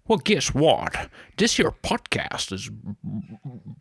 Well, guess what? This here podcast is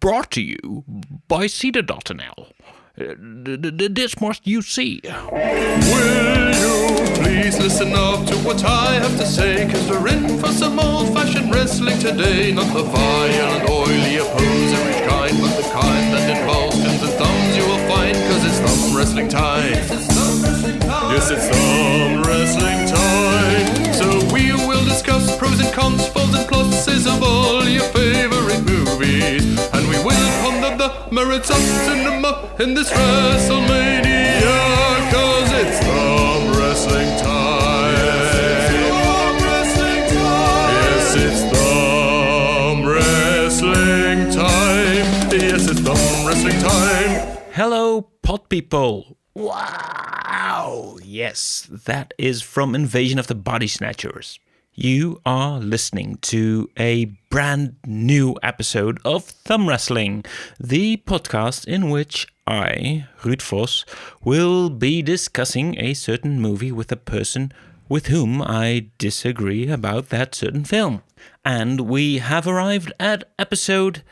brought to you by Cedar.nl. This must you see. Will you please listen up to what I have to say? Cause we're in for some old-fashioned wrestling today. Not the violent, oily opposerish kind, but the kind that involves pins and thumbs you will find. Cause it's thumb wrestling time. Yes, it's thumb wrestling time. Yes, it's thumb wrestling time. So we will discuss pros and cons, faults and pluses of all your favorite movies. And we will ponder the merits of cinema in this WrestleMania, cause it's thumb wrestling time. Yes, it's thumb wrestling time. Yes, it's thumb wrestling time. Hello, pod people. Wow. Yes, that is from Invasion of the Body Snatchers. You are listening to a brand new episode of Thumb Wrestling, the podcast in which I, Ruud Vos, will be discussing a certain movie with a person with whom I disagree about that certain film. And we have arrived at episode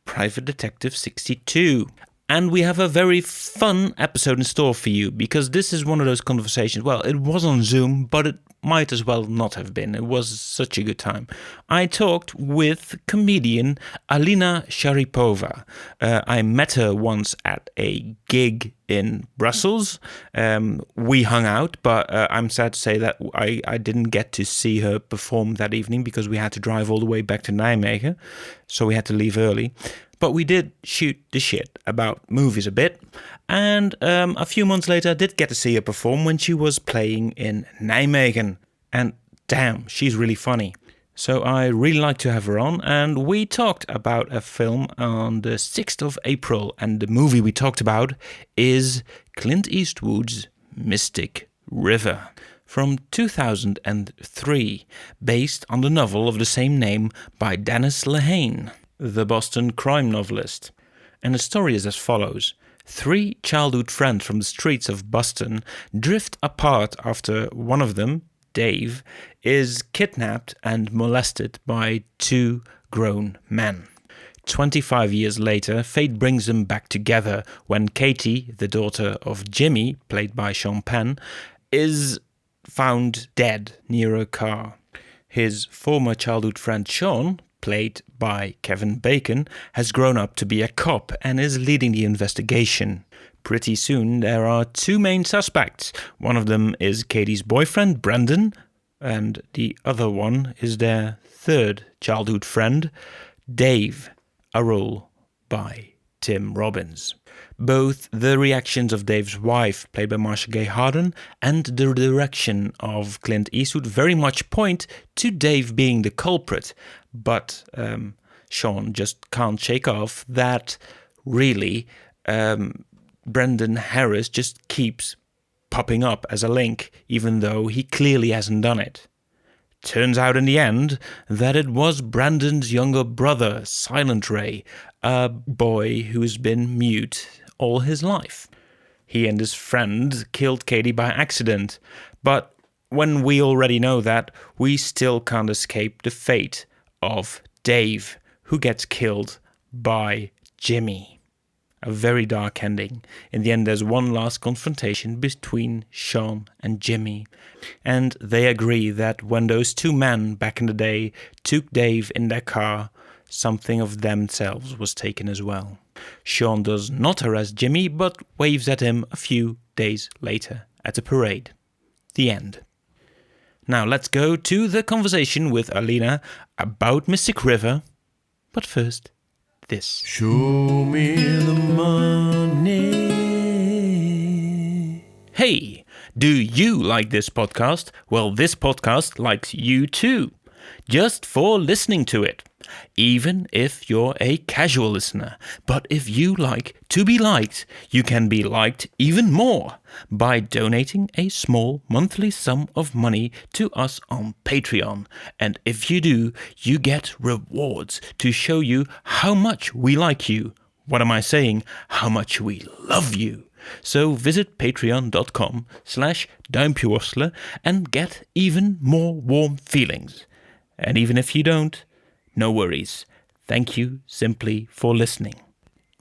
Private Detective 62. And we have a very fun episode in store for you, because this is one of those conversations. Well, it was on Zoom, but it might as well not have been. It was such a good time. I talked with comedian Alina Sharipova. I met her once at a gig in Brussels. We hung out, but I'm sad to say that I didn't get to see her perform that evening because we had to drive all the way back to Nijmegen, so we had to leave early. But we did shoot the shit about movies a bit, and a few months later I did get to see her perform when she was playing in Nijmegen. And damn, she's really funny. So I really like to have her on, and we talked about a film on the 6th of April, and the movie we talked about is Clint Eastwood's Mystic River from 2003, based on the novel of the same name by Dennis Lehane, the Boston crime novelist. And the story is as follows. 3 childhood friends from the streets of Boston drift apart after one of them, Dave, is kidnapped and molested by 2 grown men. 25 years later, fate brings them back together when Katie, the daughter of Jimmy, played by Sean Penn, is found dead near a car. His former childhood friend Sean, played by Kevin Bacon, has grown up to be a cop and is leading the investigation. Pretty soon there are 2 main suspects. One of them is Katie's boyfriend, Brendan, and the other one is their 3rd childhood friend, Dave, a role by Tim Robbins. Both the reactions of Dave's wife, played by Marcia Gay Harden, and the direction of Clint Eastwood very much point to Dave being the culprit. But Sean just can't shake off that really Brendan Harris just keeps popping up as a link, even though he clearly hasn't done it. Turns out in the end that it was Brandon's younger brother, Silent Ray, a boy who's been mute all his life. He and his friend killed Katie by accident, but when we already know that, we still can't escape the fate of Dave, who gets killed by Jimmy. A very dark ending. In the end, there's one last confrontation between Sean and Jimmy, and they agree that when those 2 men back in the day took Dave in their car, something of themselves was taken as well. Sean does not arrest Jimmy, but waves at him a few days later at a parade. The end. Now let's go to the conversation with Alina about Mystic River, but first, this. Show me the money. Hey, do you like this podcast? Well, this podcast likes you too, just for listening to it. Even if you're a casual listener. But if you like to be liked, you can be liked even more by donating a small monthly sum of money to us on Patreon. And if you do, you get rewards to show you how much we like you. What am I saying? How much we love you. So visit patreon.com/duimpjeworstelen and get even more warm feelings. And even if you don't, no worries. Thank you simply for listening.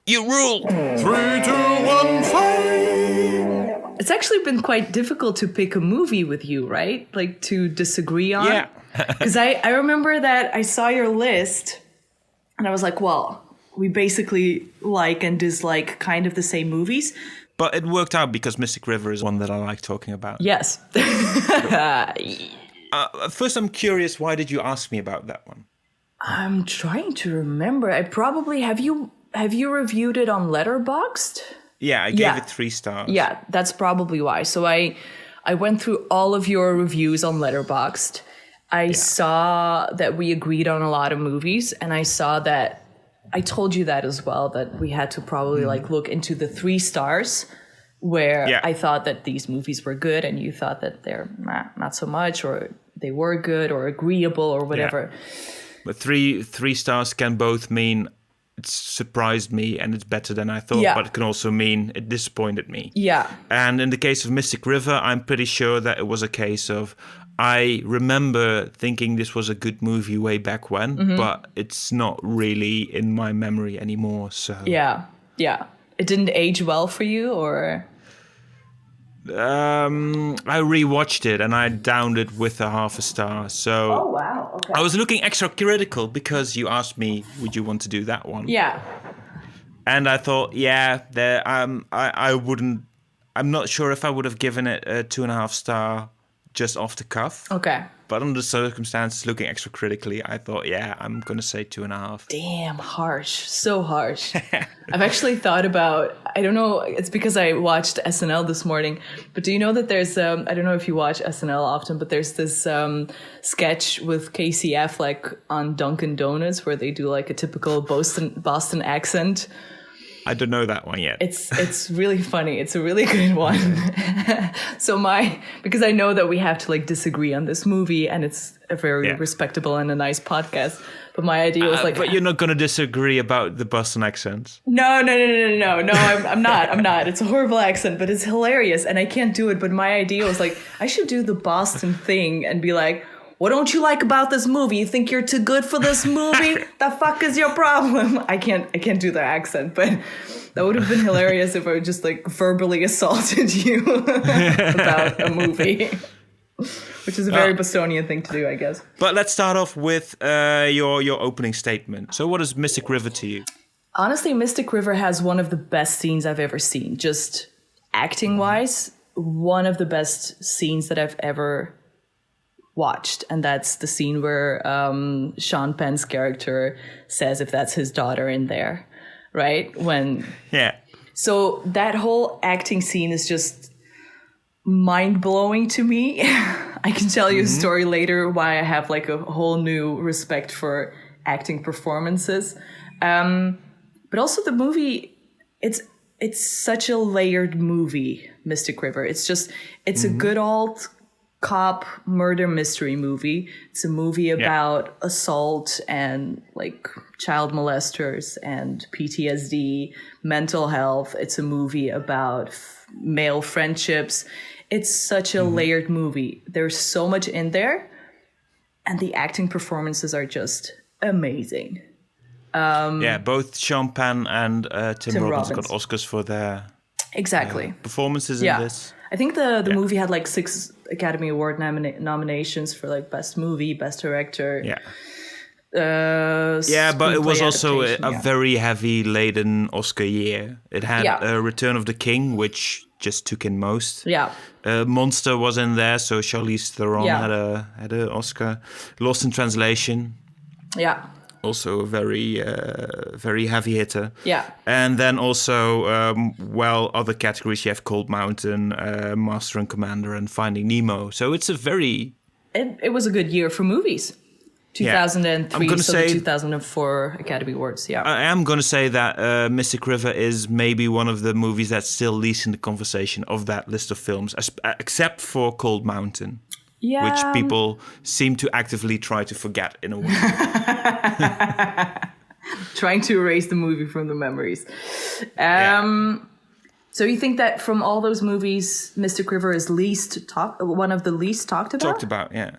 You rule! 3, 2, 1, fight! It's actually been quite difficult to pick a movie with you, right? Like to disagree on. Yeah. Because I remember that I saw your list and I was like, well, we basically like and dislike kind of the same movies. But it worked out because Mystic River is one that I like talking about. Yes. First, I'm curious, why did you ask me about that one? I'm trying to remember. I probably have you reviewed it on Letterboxd? Yeah, I gave it 3 stars. Yeah, that's probably why. So I went through all of your reviews on Letterboxd. I saw that we agreed on a lot of movies, and I saw that I told you that as well, that we had to probably like look into the 3 stars where I thought that these movies were good and you thought that they're not so much, or they were good or agreeable or whatever. Yeah. But three stars can both mean it surprised me and it's better than I thought, but it can also mean it disappointed me. Yeah. And in the case of Mystic River, I'm pretty sure that it was a case of I remember thinking this was a good movie way back when, but it's not really in my memory anymore. So yeah. It didn't age well for you, or? I rewatched it and I downed it with a 0.5 star. So Oh wow! Okay. I was looking extra critical because you asked me, would you want to do that one? Yeah. And I thought, I wouldn't. I'm not sure if I would have given it a 2.5 star just off the cuff. Okay. But under the circumstances, looking extra critically, I thought, I'm going to say 2.5. Damn, harsh. So harsh. I've actually thought about, I don't know, it's because I watched SNL this morning, but do you know that there's, I don't know if you watch SNL often, but there's this sketch with Casey Affleck on Dunkin' Donuts where they do like a typical Boston accent. I don't know that one yet. It's really funny. It's a really good one. So because I know that we have to like disagree on this movie and it's a very respectable and a nice podcast. But my idea was like, but you're not going to disagree about the Boston accent. No, I'm not. It's a horrible accent, but it's hilarious and I can't do it. But my idea was like, I should do the Boston thing and be like, what don't you like about this movie? You think you're too good for this movie? The fuck is your problem? I can't do the accent, but that would have been hilarious if I just like verbally assaulted you about a movie, which is a very Bostonian thing to do, I guess. But let's start off with your opening statement. So what is Mystic River to you? Honestly, Mystic River has one of the best scenes I've ever seen. Just acting-wise, one of the best scenes that I've ever watched, and that's the scene where Sean Penn's character says if that's his daughter in there, right? So that whole acting scene is just mind-blowing to me. I can tell you a story later why I have like a whole new respect for acting performances, but also the movie, it's such a layered movie, Mystic River. It's a good old cop murder mystery movie. It's a movie about assault and like child molesters and PTSD, mental health. It's a movie about male friendships. It's such a layered movie. There's so much in there, and the acting performances are just amazing. Both Sean Penn and Tim Robbins got Oscars for their performances in this. I think the movie had like 6 Academy Award nominations for like Best Movie, Best Director. But it was also a very heavy laden Oscar year. It had Return of the King, which just took in most. Monster was in there, so Charlize Theron had an Oscar. Lost in Translation. Also a very, very heavy hitter. And then also, other categories, you have Cold Mountain, Master and Commander, and Finding Nemo. So it's a very... It was a good year for movies. 2003, the 2004 Academy Awards, I am going to say that Mystic River is maybe one of the movies that's still least in the conversation of that list of films, except for Cold Mountain. Which people seem to actively try to forget in a way. Trying to erase the movie from the memories. So you think that from all those movies, Mystic River is one of the least talked about? Talked about, yeah.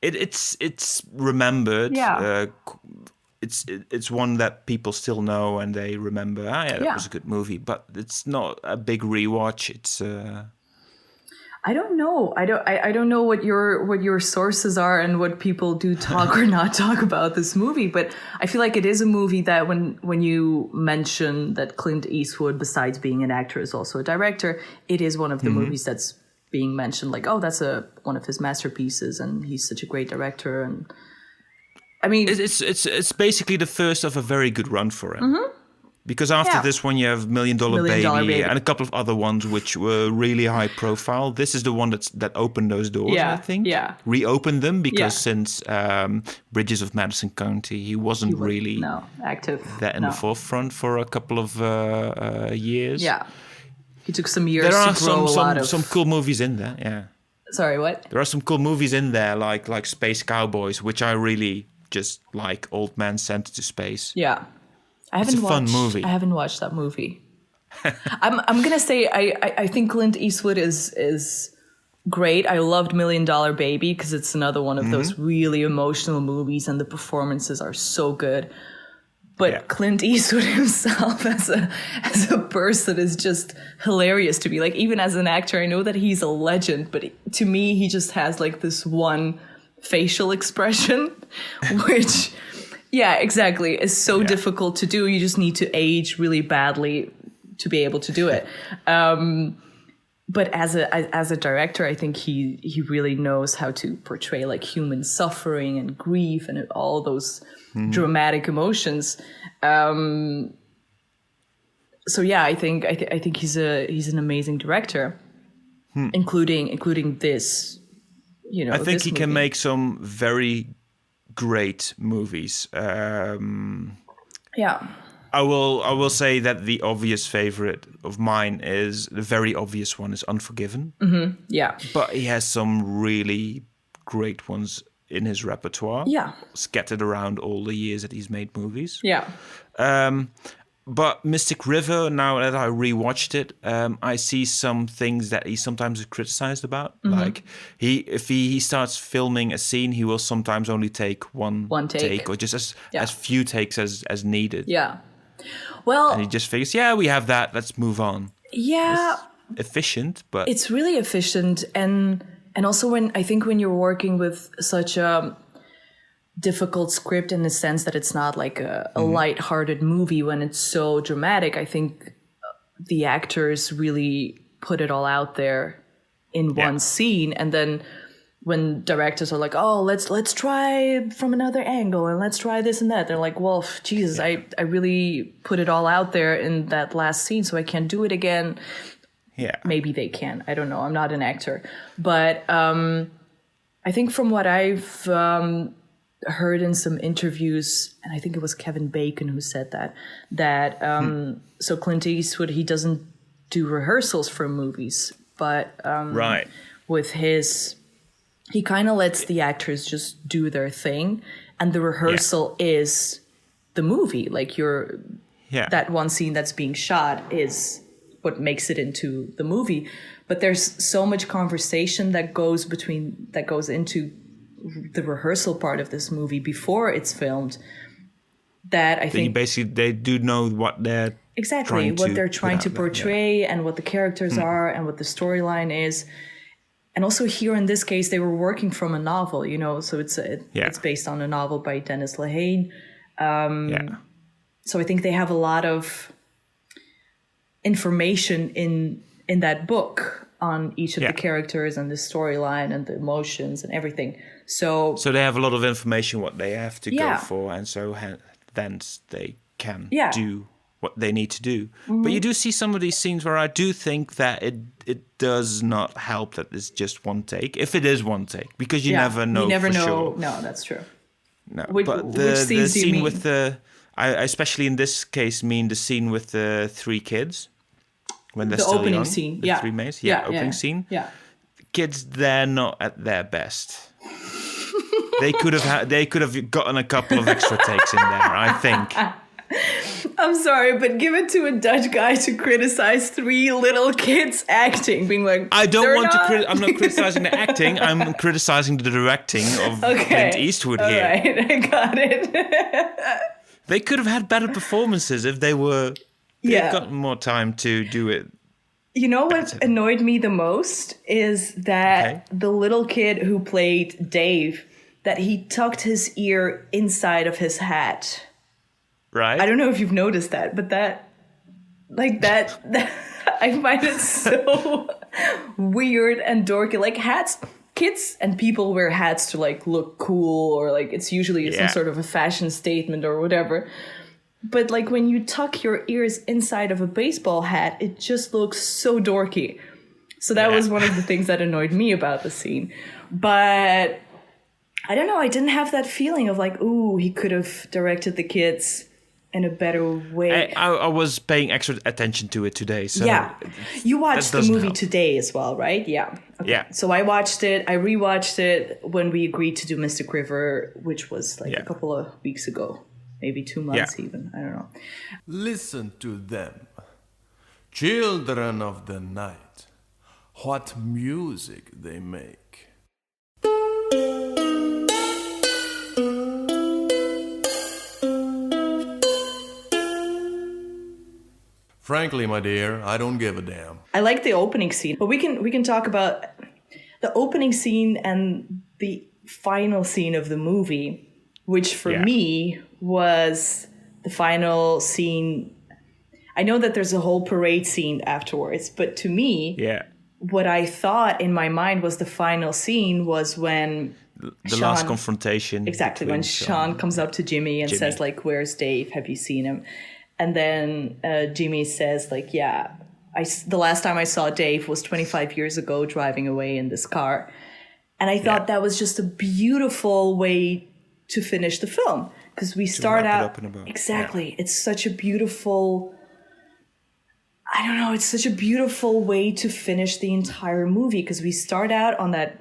it's remembered. Yeah. It's one that people still know and they remember. That was a good movie, but it's not a big rewatch. It's. I don't know. I don't know what your sources are and what people do talk or not talk about this movie, but I feel like it is a movie that when you mention that Clint Eastwood, besides being an actor, is also a director, it is one of the movies that's being mentioned. Like, oh, that's one of his masterpieces, and he's such a great director. And I mean, it's basically the first of a very good run for him. Because after this one, you have $1 Million Baby and a couple of other ones which were really high profile. This is the one that opened those doors, I think. Yeah. Reopened them because since Bridges of Madison County, he wasn't really active in the forefront for a couple of years. Yeah. He took some years there are to grow some cool movies in there, yeah. Sorry, what? There are some cool movies in there, like Space Cowboys, which I really just like. Old Man Sent to Space. Yeah. It's a fun movie. I haven't watched that movie. I'm gonna say I think Clint Eastwood is great. I loved $1 Million Baby because it's another one of those really emotional movies, and the performances are so good. But Clint Eastwood himself as a person is just hilarious to me. Like, even as an actor, I know that he's a legend, but to me, he just has like this one facial expression, which. Yeah, exactly. It's so difficult to do. You just need to age really badly to be able to do it. But as a director, I think he really knows how to portray like human suffering and grief and all those dramatic emotions. So yeah, I think he's an amazing director, including this. I think he can make some very great movies. I will say that the obvious favorite of mine is the very obvious one is Unforgiven. Yeah, but he has some really great ones in his repertoire. Yeah, scattered around all the years that he's made movies. Yeah. But Mystic River, now that I rewatched it, I see some things that he sometimes is criticized about. Like if he starts filming a scene, he will sometimes only take one take or just as few takes as needed. Yeah. Well, and he just figures, we have that. Let's move on. Yeah. It's efficient, but it's really efficient, and also when you're working with such a difficult script in the sense that it's not like a light-hearted movie when it's so dramatic, I think the actors really put it all out there in one scene, and then when directors are like, oh, let's try from another angle and let's try this and that, they're like, well, Jesus, I really put it all out there in that last scene, so I can't do it again. Yeah, maybe they can, I don't know, I'm not an actor, but I think from what I've heard in some interviews, and I think it was Kevin Bacon who said that so Clint Eastwood, he doesn't do rehearsals for movies, but with his, he kind of lets the actors just do their thing, and the rehearsal is the movie. Like that one scene that's being shot is what makes it into the movie, but there's so much conversation that goes into the rehearsal part of this movie before it's filmed, that I think basically they do know what they're trying to portray and what the characters are and what the storyline is. And also here in this case, they were working from a novel, so it's based on a novel by Dennis Lehane. So I think they have a lot of information in that book on each of the characters and the storyline and the emotions and everything. So they have a lot of information what they have to go for, and so thence they can do what they need to do. But you do see some of these scenes where I do think that it does not help that it's just one take, if it is one take, because you never know. You never know. Sure. No, that's true. No, but the scene with I especially in this case mean the scene with the three kids when they're still young. Scene. The three mates. Opening scene. Yeah. Kids, they're not at their best. They could have gotten a couple of extra takes in there, I think. I'm sorry, but give it to a Dutch guy to criticize 3 little kids acting, being like, I don't "They're want not." to. I'm not criticizing the acting. I'm criticizing the directing of Clint Eastwood All here. right, I got it. They could have had better performances if they were. They'd got more time to do it. You know what annoyed me the most is that the little kid who played Dave, that he tucked his ear inside of his hat. Right. I don't know if you've noticed that, but that I find it so weird and dorky. Like hats, kids and people wear hats to like look cool, or like it's usually some sort of a fashion statement or whatever. But like when you tuck your ears inside of a baseball hat, it just looks so dorky. So that was one of the things that annoyed me about the scene. But I don't know, I didn't have that feeling of like, ooh, he could have directed the kids in a better way. I was paying extra attention to it today. So yeah. You watched the movie today as well, right? Yeah. Okay. Yeah. So I watched it. I rewatched it when we agreed to do Mystic River, which was like a couple of weeks ago. Maybe 2 months even. I don't know. Listen to them. Children of the night. What music they make. Frankly, my dear, I don't give a damn. I like the opening scene, but we can talk about the opening scene and the final scene of the movie, which for me was the final scene. I know that there's a whole parade scene afterwards, but to me, what I thought in my mind was the final scene was when the last confrontation. Exactly, when Sean comes up to Jimmy and says like, "Where's Dave? Have you seen him?" And then Jimmy says like, "Yeah, the last time I saw Dave was 25 years ago driving away in this car." And I thought that was just a beautiful way to finish the film. Because we start out... Exactly. It's such a beautiful... I don't know. It's such a beautiful way to finish the entire movie. Because we start out on that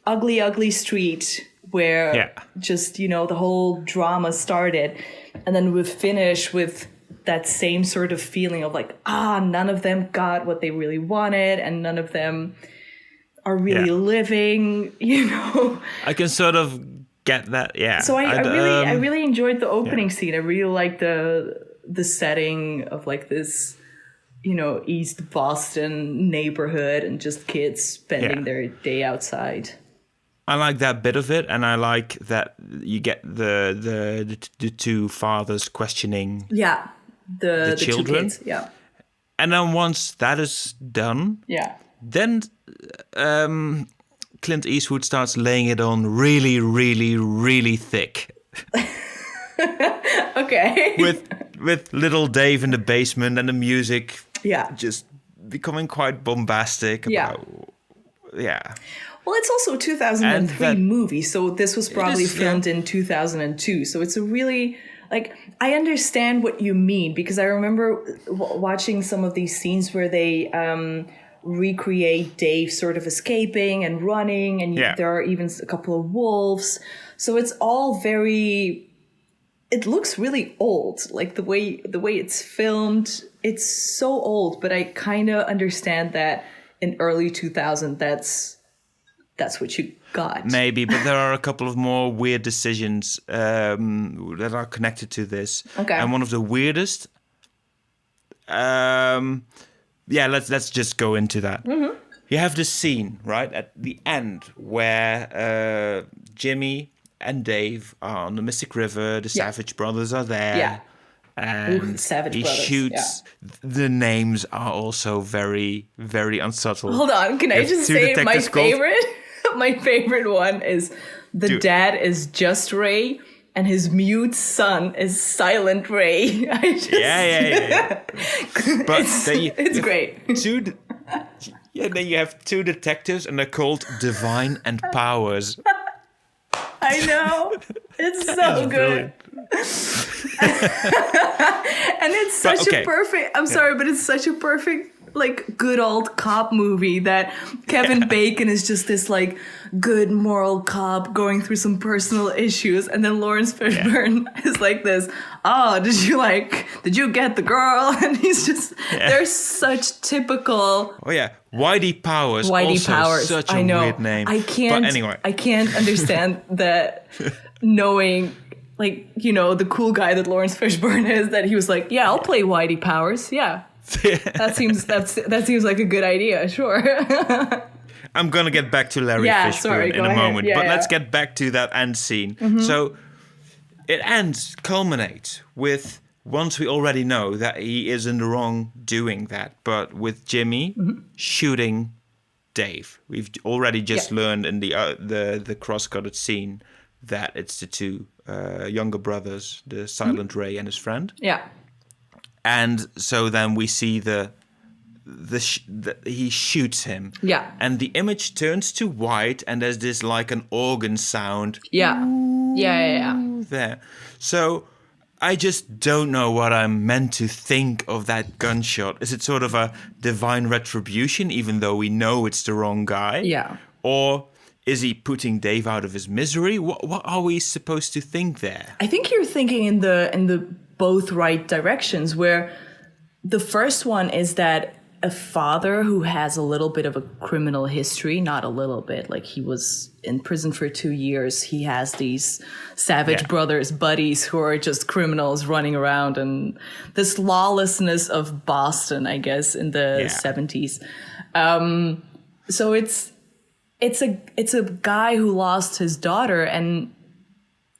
ugly, ugly street where just, you know, the whole drama started. And then we finish with that same sort of feeling of like, none of them got what they really wanted. And none of them are really living, you know. I can sort of get that, So I really enjoyed the opening scene. I really liked the setting of like this, you know, East Boston neighborhood and just kids spending their day outside. I like that bit of it, and I like that you get the two fathers questioning the children. Two kids, And then once that is done, then Clint Eastwood starts laying it on really, really, really thick. Okay. With little Dave in the basement and the music just becoming quite bombastic about Well, it's also a 2003 movie, so this was probably filmed in 2002. So it's a really, like, I understand what you mean, because I remember watching some of these scenes where they recreate Dave sort of escaping and running, and there are even a couple of wolves. So it's all very, it looks really old, like the way it's filmed. It's so old, but I kind of understand that in early 2000, that's what you got. Maybe, but there are a couple of more weird decisions that are connected to this. Okay. And one of the weirdest, let's just go into that. Mm-hmm. You have this scene, right, at the end where Jimmy and Dave are on the Mystic River. The Savage Brothers are there. Yeah. And he shoots. The names are also very, very unsubtle. Hold on, can I just say my favorite? My favorite one is the dad is just Ray and his mute son is Silent Ray. But it's great. Then you have two detectives and they're called Divine and Powers. I know. It's so good. And it's such a perfect... I'm sorry, but it's such a perfect like good old cop movie that Kevin Bacon is just this like good moral cop going through some personal issues, and then Lawrence Fishburne is like this, oh, did you get the girl? And he's just, they're such typical. Oh yeah, Whitey Powers. Whitey also Powers. Such a I know. weird name. I can't. But anyway, I can't understand that. Knowing, like, you know, the cool guy that Lawrence Fishburne is, that he was like, yeah, I'll play Whitey Powers. Yeah, that seems like a good idea. Sure. I'm gonna get back to Larry Fishburne in a moment, but let's get back to that end scene. Mm-hmm. So it culminates with, once we already know that he is in the wrong doing that, but with Jimmy shooting Dave. We've already just learned in the cross-cutted scene that it's the two younger brothers, the Silent Ray and his friend. Yeah. And so then we see he shoots him. Yeah. And the image turns to white, and there's this like an organ sound. Yeah. Yeah. There. So I just don't know what I'm meant to think of that gunshot. Is it sort of a divine retribution, even though we know it's the wrong guy? Yeah. Or is he putting Dave out of his misery? What are we supposed to think there? I think you're thinking in the both right directions, where the first one is that a father who has a little bit of a criminal history, not a little bit, like he was in prison for 2 years. He has these Savage Brothers buddies who are just criminals running around, and this lawlessness of Boston, I guess, in the 70s. So it's a guy who lost his daughter, and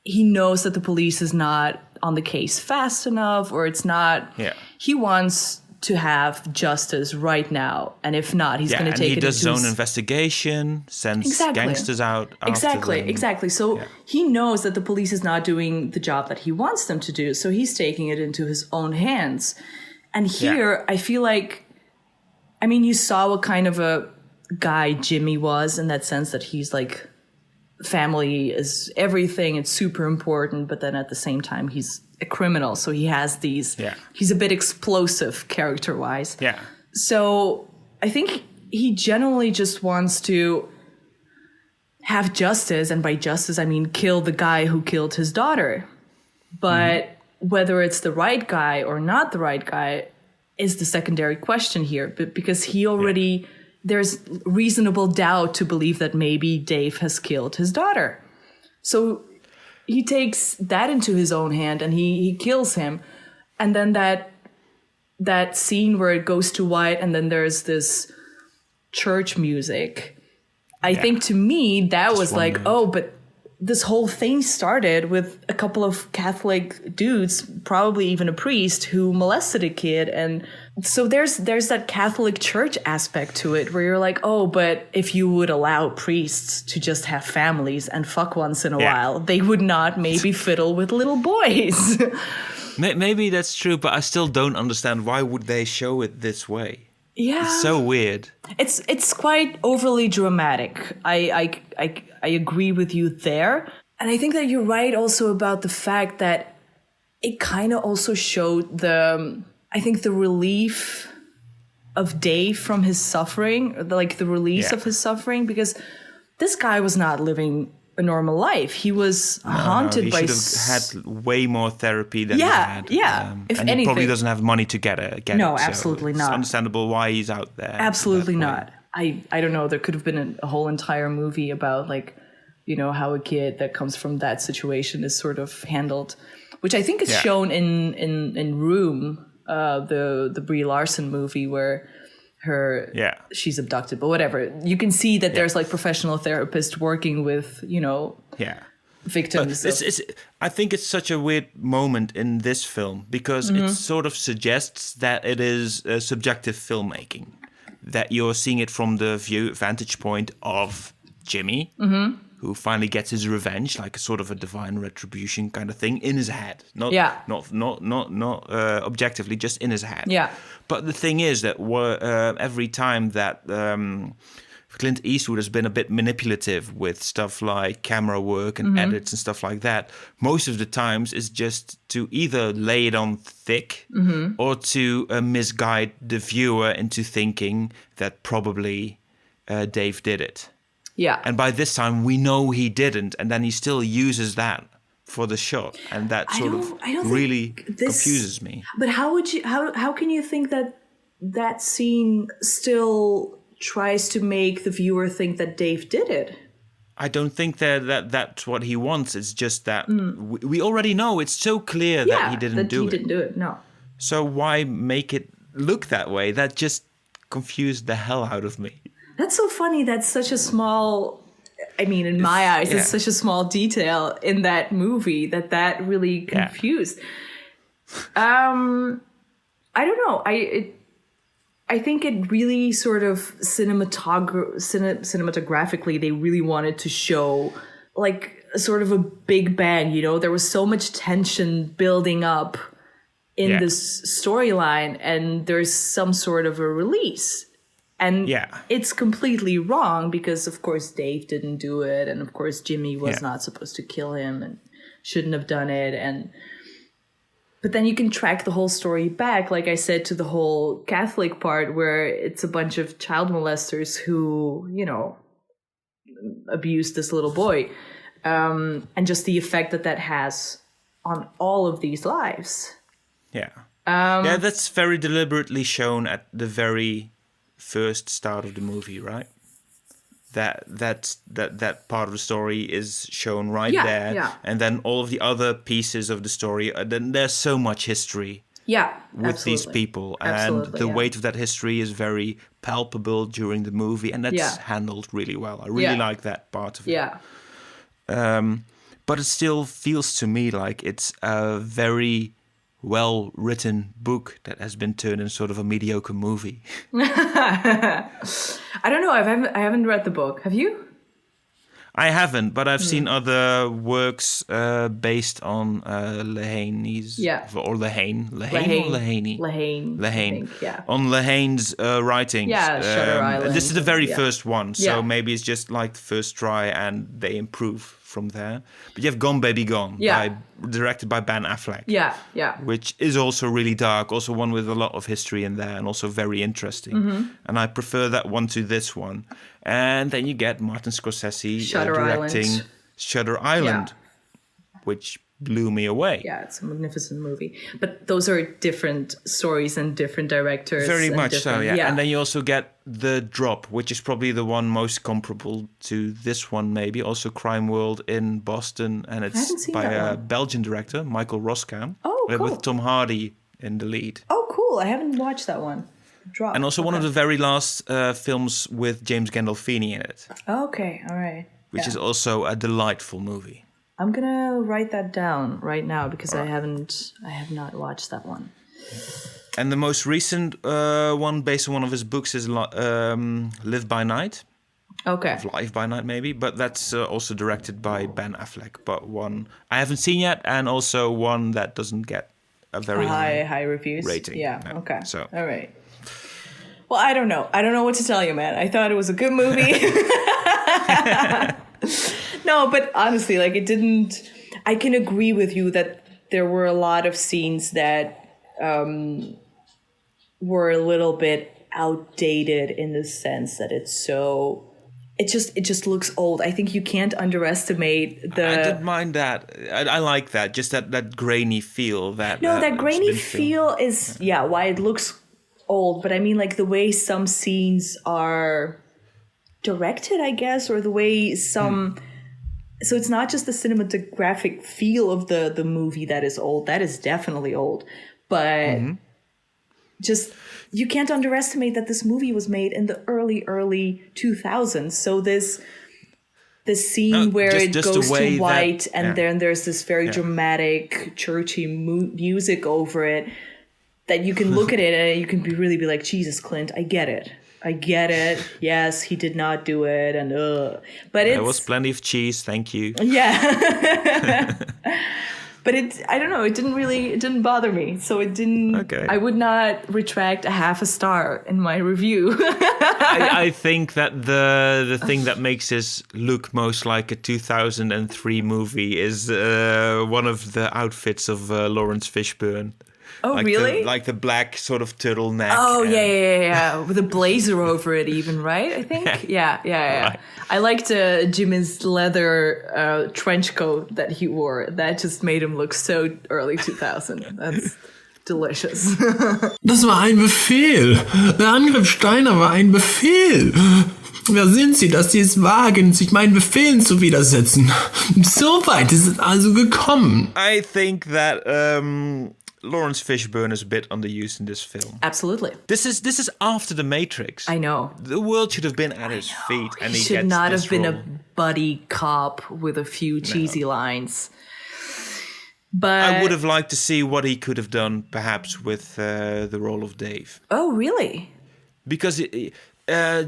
he knows that the police is not on the case fast enough, or it's not. Yeah. He wants to have justice right now, and if not, he's going to take it. He does his own investigation, sends gangsters out. Exactly. So he knows that the police is not doing the job that he wants them to do, so he's taking it into his own hands. And here, I feel like, I mean, you saw what kind of a guy Jimmy was, in that sense that he's like, family is everything, it's super important, but then at the same time he's a criminal, so he has these he's a bit explosive character wise. So I think he generally just wants to have justice, and by justice I mean kill the guy who killed his daughter. But whether it's the right guy or not the right guy is the secondary question here, but because he already there's reasonable doubt to believe that maybe Dave has killed his daughter. So he takes that into his own hand and he kills him. And then that scene where it goes to white and then there's this church music. I think to me that just was like, minute. Oh, but this whole thing started with a couple of Catholic dudes, probably even a priest, who molested a kid. And so there's that Catholic church aspect to it where you're like, oh, but if you would allow priests to just have families and fuck once in a while, they would not maybe fiddle with little boys. Maybe that's true, but I still don't understand why would they show it this way. Yeah, it's so weird. It's quite overly dramatic. I agree with you there, and I think that you're right also about the fact that it kind of also showed the relief of Dave from his suffering, like the release of his suffering, because this guy was not living a normal life. He was haunted by. He should have had way more therapy than he had. Yeah, if and anything, he probably doesn't have money to get it. No, absolutely not. It's understandable why he's out there. Absolutely not. I don't know. There could have been a whole entire movie about like, you know, how a kid that comes from that situation is sort of handled, which I think is shown in Room, the Brie Larson movie where she's abducted, but whatever. You can see that there's like professional therapists working with, you know, victims. I think it's such a weird moment in this film because it sort of suggests that it is subjective filmmaking, that you're seeing it from the vantage point of Jimmy, who finally gets his revenge, like a sort of a divine retribution kind of thing in his head, not objectively, just in his head. Yeah. But the thing is that every time that Clint Eastwood has been a bit manipulative with stuff like camera work and edits and stuff like that. Most of the times it's just to either lay it on thick or to misguide the viewer into thinking that probably Dave did it. Yeah. And by this time we know he didn't, and then he still uses that for the shot, and that sort of really confuses me. But how can you think that scene still tries to make the viewer think that Dave did it? I don't think that's what he wants. It's just that we already know. It's so clear that he didn't do it. No. So why make it look that way? That just confused the hell out of me. That's so funny. That's such a small... I mean, in my eyes, it's such a small detail in that movie that really confused. I don't know. I think it really sort of cinematographically, they really wanted to show like sort of a big bang, you know? There was so much tension building up in this storyline, and there's some sort of a release. And it's completely wrong because, of course, Dave didn't do it. And, of course, Jimmy was not supposed to kill him and shouldn't have done it. But then you can track the whole story back, like I said, to the whole Catholic part where it's a bunch of child molesters who, you know, abused this little boy. And just the effect that has on all of these lives. Yeah. That's very deliberately shown at the very first start of the movie, right? That part of the story is shown there, and then all of the other pieces of the story. Then there's so much history, with these people, and the weight of that history is very palpable during the movie, and that's handled really well. I really like that part of it. Yeah. But it still feels to me like it's a very well-written book that has been turned into sort of a mediocre movie. I don't know. I haven't read the book. Have you? I haven't, but I've seen other works based on Lehane's... Or Lehane. Lehane. On Lehane's writings. Yeah, Shutter Island. This is the very first one, so maybe it's just like the first try and they improve from there. But you have Gone Baby Gone, directed by Ben Affleck. Which is also really dark, also one with a lot of history in there and also very interesting. And I prefer that one to this one. And then you get Martin Scorsese directing Shutter Island, which blew me away. Yeah, it's a magnificent movie. But those are different stories and different directors. Very much so, yeah. And then you also get The Drop, which is probably the one most comparable to this one, maybe. Also Crime World in Boston. And it's by a Belgian director, Michael Roskam. Oh, cool. With Tom Hardy in the lead. Oh, cool. I haven't watched that one. Drop. And also one of the very last films with James Gandolfini in it. Okay, all right. Which is also a delightful movie. I'm gonna write that down right now because I have not watched that one. And the most recent one based on one of his books is Live by Night. Okay. Of Live by Night, maybe, but that's also directed by Ben Affleck. But one I haven't seen yet, and also one that doesn't get a very high reviews rating. Yeah. No. Okay. So all right. Well, I don't know. I don't know what to tell you, man. I thought it was a good movie. No, but honestly, like it didn't... I can agree with you that there were a lot of scenes that were a little bit outdated in the sense that it's so... It just looks old. I think you can't underestimate the... I didn't mind that. I like that. Just that grainy feel. That grainy feel is, why it looks old. But I mean, like the way some scenes are directed, I guess, or the way some... So it's not just the cinematographic feel of the movie that is old. That is definitely old. But just... You can't underestimate that this movie was made in the early 2000s. So this scene where it goes to white and then there's this very dramatic, churchy music over it that you can look at it and you can really be like, Jesus, Clint, I get it. Yes, he did not do it. And but there was plenty of cheese. Thank you. Yeah. But I don't know, it didn't bother me. So it didn't, Okay. I would not retract a half a star in my review. I think that the thing that makes this look most like a 2003 movie is one of the outfits of Lawrence Fishburne. Oh, like really? Like the black sort of turtleneck. Oh, yeah. With a blazer over it even, right? I think? Yeah. Right. I liked Jimmy's leather trench coat that he wore. That just made him look so early 2000. That's delicious. Das war ein Befehl. Der Angriff Steiner war ein Befehl. Wer sind Sie, dass Sie es wagen, sich meinen Befehlen zu widersetzen? So weit ist es also gekommen. I think that Lawrence Fishburne is a bit underused in this film. Absolutely. This is after The Matrix. I know. The world should have been at his feet, and He he should gets not this have been role. a buddy cop with a few cheesy lines. But I would have liked to see what he could have done, perhaps, with the role of Dave. Oh, really? Because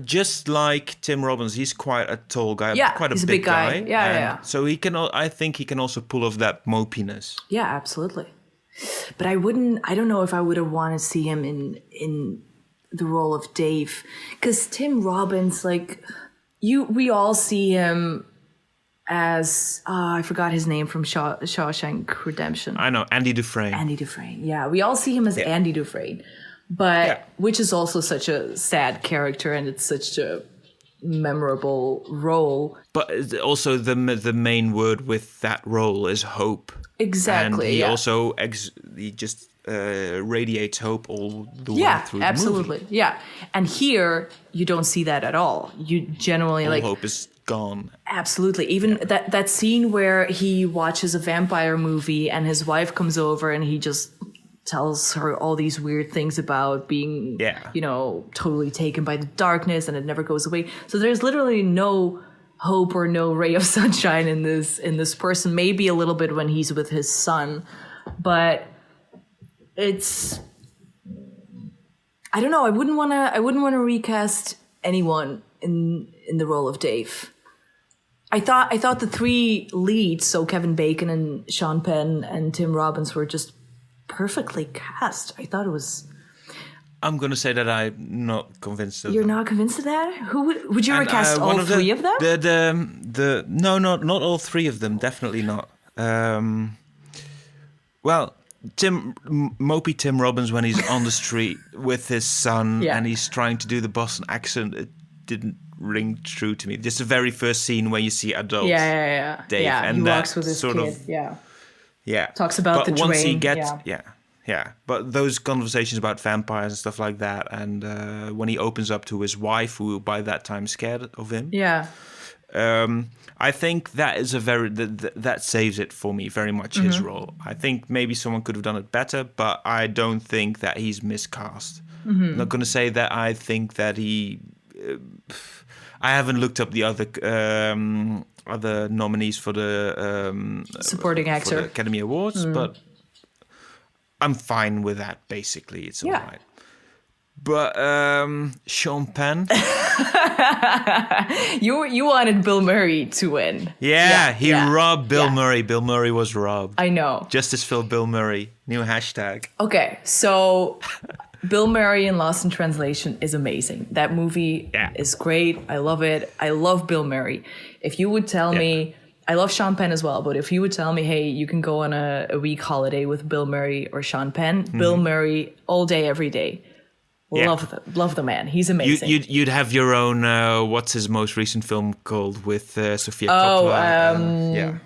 just like Tim Robbins, he's quite a tall guy, Yeah, quite he's a a big big guy. guy. Yeah, and yeah. So he can. I think he can also pull off that mopiness. Yeah, absolutely. But I don't know if I would have wanted to see him in the role of Dave. Because Tim Robbins, we all see him as, I forgot his name from Shawshank Redemption. I know, Andy Dufresne. Andy Dufresne. Yeah, we all see him as Andy Dufresne. But, which is also such a sad character and it's such a memorable role. But also the main word with that role is hope. Exactly. And he yeah. also he just radiates hope all the way Yeah, through the absolutely. movie. Yeah. And here you don't see that at all. You generally All hope is gone. Absolutely. Even that scene where he watches a vampire movie and his wife comes over and he just tells her all these weird things about being, totally taken by the darkness and it never goes away. So there's literally no hope or no ray of sunshine in this person. Maybe a little bit when he's with his son, but it's, I don't know. I wouldn't want to recast anyone in the role of Dave. I thought the three leads, so Kevin Bacon and Sean Penn and Tim Robbins, were just perfectly cast. I thought it was. I'm going to say that I'm not convinced of You're them. not convinced of that? Who would you And, recast all three of them? No, not all three of them. Definitely not. Well, mopey Tim Robbins, when he's on the street with his son and he's trying to do the Boston accent, it didn't ring true to me. Just the very first scene when you see adult Yeah. Dave, yeah, and he that walks with his sort kid. of Yeah. Talks about but the once he drain. gets but those conversations about vampires and stuff like that, and when he opens up to his wife, who by that time is scared of him, I think that is that saves it for me very much. Mm-hmm. His role, I think maybe someone could have done it better, but I don't think that he's miscast. Mm-hmm. I'm not going to say that I think that he. I haven't looked up the other nominees for the supporting for actor the Academy Awards, but I'm fine with that. Basically, it's all right. But Sean Penn, you wanted Bill Murray to win. He robbed Bill Murray. Bill Murray was robbed. I know. Justice for Bill Murray. New hashtag. Okay, so Bill Murray in Lost in Translation is amazing. That movie is great. I love it. I love Bill Murray. If you would tell me, I love Sean Penn as well, but if you would tell me, hey, you can go on a week holiday with Bill Murray or Sean Penn, Bill Murray all day, every day. Love the man. He's amazing. You'd have your own. What's his most recent film called with Sofia Coppola?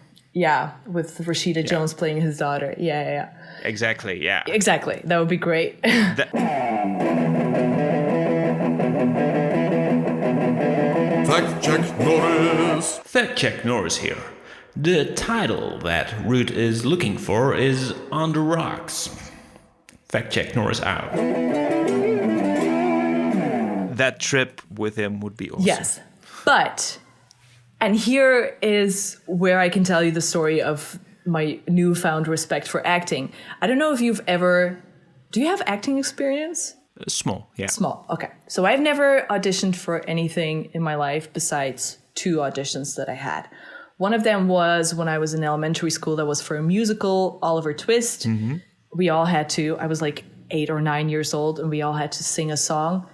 With Rashida Jones playing his daughter. Yeah. Exactly. Yeah. Exactly. That would be great. Fact check Norris. Fact check Norris here. The title that Ruud is looking for is On the Rocks. Fact check Norris out. That trip with him would be awesome. Yes. But, and here is where I can tell you the story of my newfound respect for acting. I don't know if you've ever... Do you have acting experience? Small, yeah. Small, okay. So I've never auditioned for anything in my life besides 2 auditions that I had. One of them was when I was in elementary school. That was for a musical, Oliver Twist. We all had to. I was like 8 or 9 years old, and we all had to sing a song,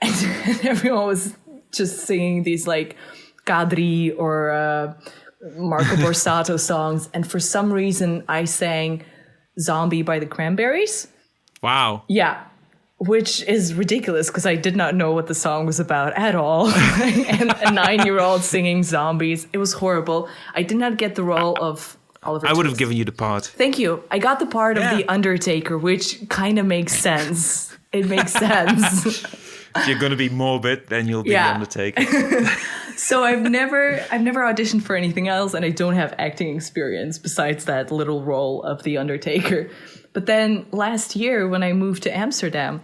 and everyone was just singing these like Kadri or Marco Borsato songs. And for some reason, I sang "Zombie" by the Cranberries. Wow. Yeah. Which is ridiculous because I did not know what the song was about at all. And a 9-year-old singing zombies. It was horrible. I did not get the role of Oliver I would have Twist. given you the part. Thank you. I got the part of The Undertaker, which kind of makes sense. It makes sense. If you're going to be morbid, then you'll be the Undertaker. So I've never auditioned for anything else, and I don't have acting experience besides that little role of The Undertaker. But then last year, when I moved to Amsterdam,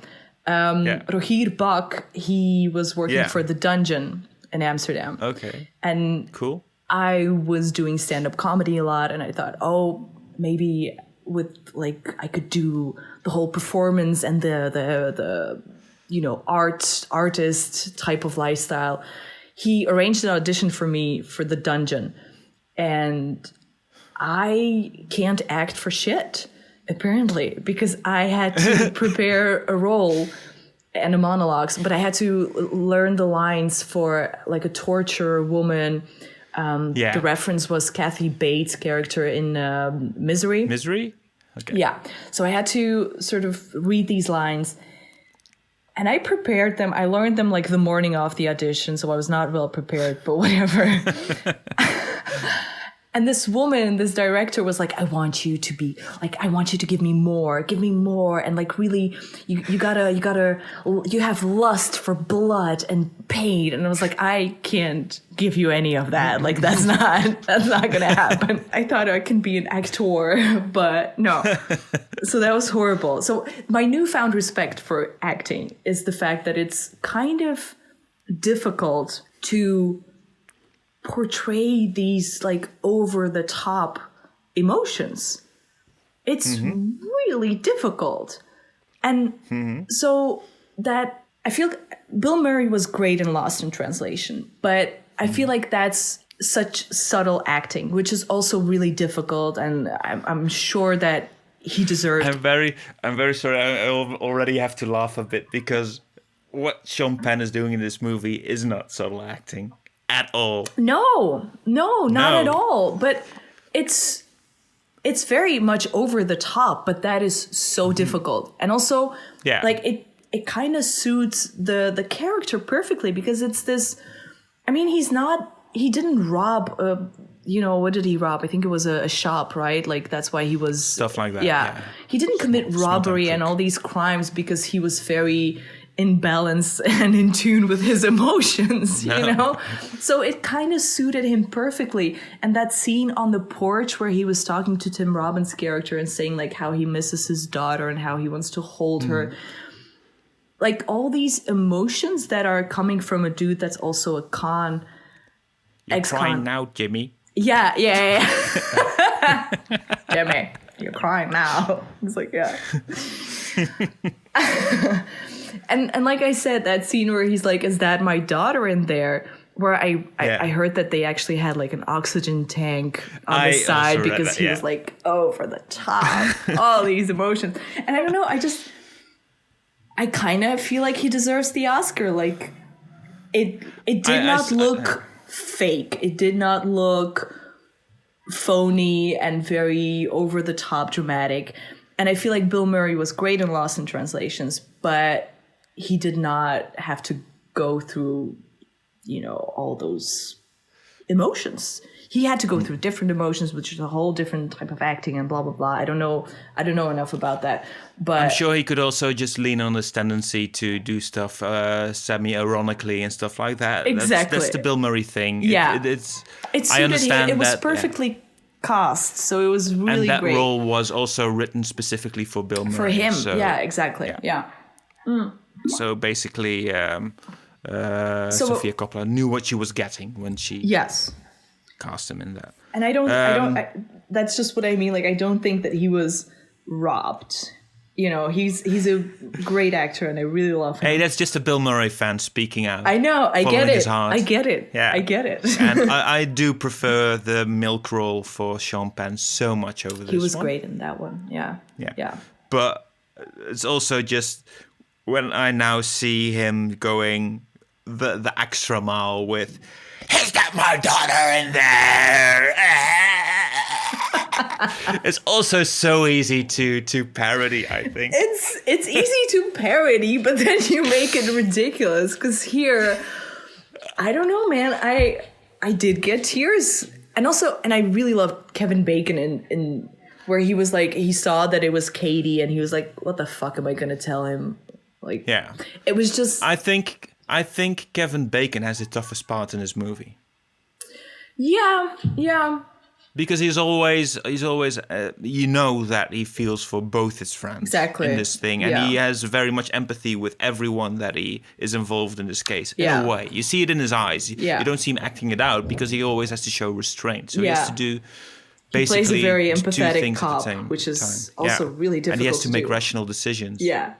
Rogier Bak, he was working for The Dungeon in Amsterdam. Okay. And cool. I was doing stand-up comedy a lot, and I thought, oh, maybe with like I could do the whole performance and the artist type of lifestyle. He arranged an audition for me for The Dungeon, and I can't act for shit, apparently, because I had to prepare a role and a monologues, but I had to learn the lines for like a torture woman. The reference was Kathy Bates' character in Misery. Misery? Okay. Yeah. So I had to sort of read these lines. And I prepared them. I learned them like the morning of the audition, so I was not well prepared, but whatever. And this woman, this director was like, I want you to give me more. And like, really, you have lust for blood and pain. And I was like, I can't give you any of that. Like, that's not going to happen. I thought I can be an actor, but no. So that was horrible. So my newfound respect for acting is the fact that it's kind of difficult to portray these like over the top emotions. It's really difficult. And so that I feel Bill Murray was great in Lost in Translation, but I feel like that's such subtle acting, which is also really difficult. And I'm sure that he deserved. I'm very sorry. I already have to laugh a bit because what Sean Penn is doing in this movie is not subtle acting. At all. No, not at all. But it's very much over the top, but that is so difficult. And also, like it kind of suits the character perfectly because it's this, I mean, he didn't rob what did he rob? I think it was a shop, right? Like that's why he was stuff like that. Yeah. He didn't commit robbery and all these crimes because he was very in balance and in tune with his emotions, you know? So it kind of suited him perfectly. And that scene on the porch where he was talking to Tim Robbins' character and saying like how he misses his daughter and how he wants to hold her. Like all these emotions that are coming from a dude that's also a con. You're crying now, Jimmy. Yeah. Jimmy, you're crying now. It's like, yeah. And like I said, that scene where he's like, is that my daughter in there? Where I heard that they actually had like an oxygen tank on the side because he was like, over the top, all these emotions. And I don't know, I kind of feel like he deserves the Oscar. Like it did not look fake. It did not look phony and very over the top dramatic. And I feel like Bill Murray was great in Lost in Translations, but he did not have to go through, all those emotions. He had to go through different emotions, which is a whole different type of acting and blah, blah, blah. I don't know enough about that. But I'm sure he could also just lean on his tendency to do stuff semi-ironically and stuff like that. Exactly. That's the Bill Murray thing. Yeah. It suited I understand it was that, perfectly cast, so it was really great. And that great. role was also written specifically for Bill Murray. For him, so, yeah, exactly, yeah. So basically, Sofia Coppola knew what she was getting when she cast him in that. And I don't. That's just what I mean. Like, I don't think that he was robbed. you know, he's a great actor, and I really love him. Hey, that's just a Bill Murray fan speaking out. I know, I get following his it. heart. I get it. Yeah. I get it. And I do prefer the milk roll for Sean Penn so much over this He was one. great in that one. Yeah. Yeah. But it's also just when I now see him going the extra mile with, "Is that my daughter in there?" It's also so easy to parody, I think. It's easy to parody, but then you make it ridiculous. Because here, I don't know, man. I did get tears, and I really loved Kevin Bacon in where he was like, he saw that it was Katie, and he was like, "What the fuck am I gonna tell him?" Like, Yeah. it was just. I think Kevin Bacon has the toughest part in this movie. Yeah. Because he's always you know that he feels for both his friends Exactly. in this thing, and Yeah. he has very much empathy with everyone that he is involved in this case. In Yeah. a way, you see it in his eyes. Yeah. You don't see him acting it out because he always has to show restraint. So he Yeah. has to do He basically plays a very two empathetic things cop, at the same which is time. also really difficult and he has to make do. rational decisions. Yeah.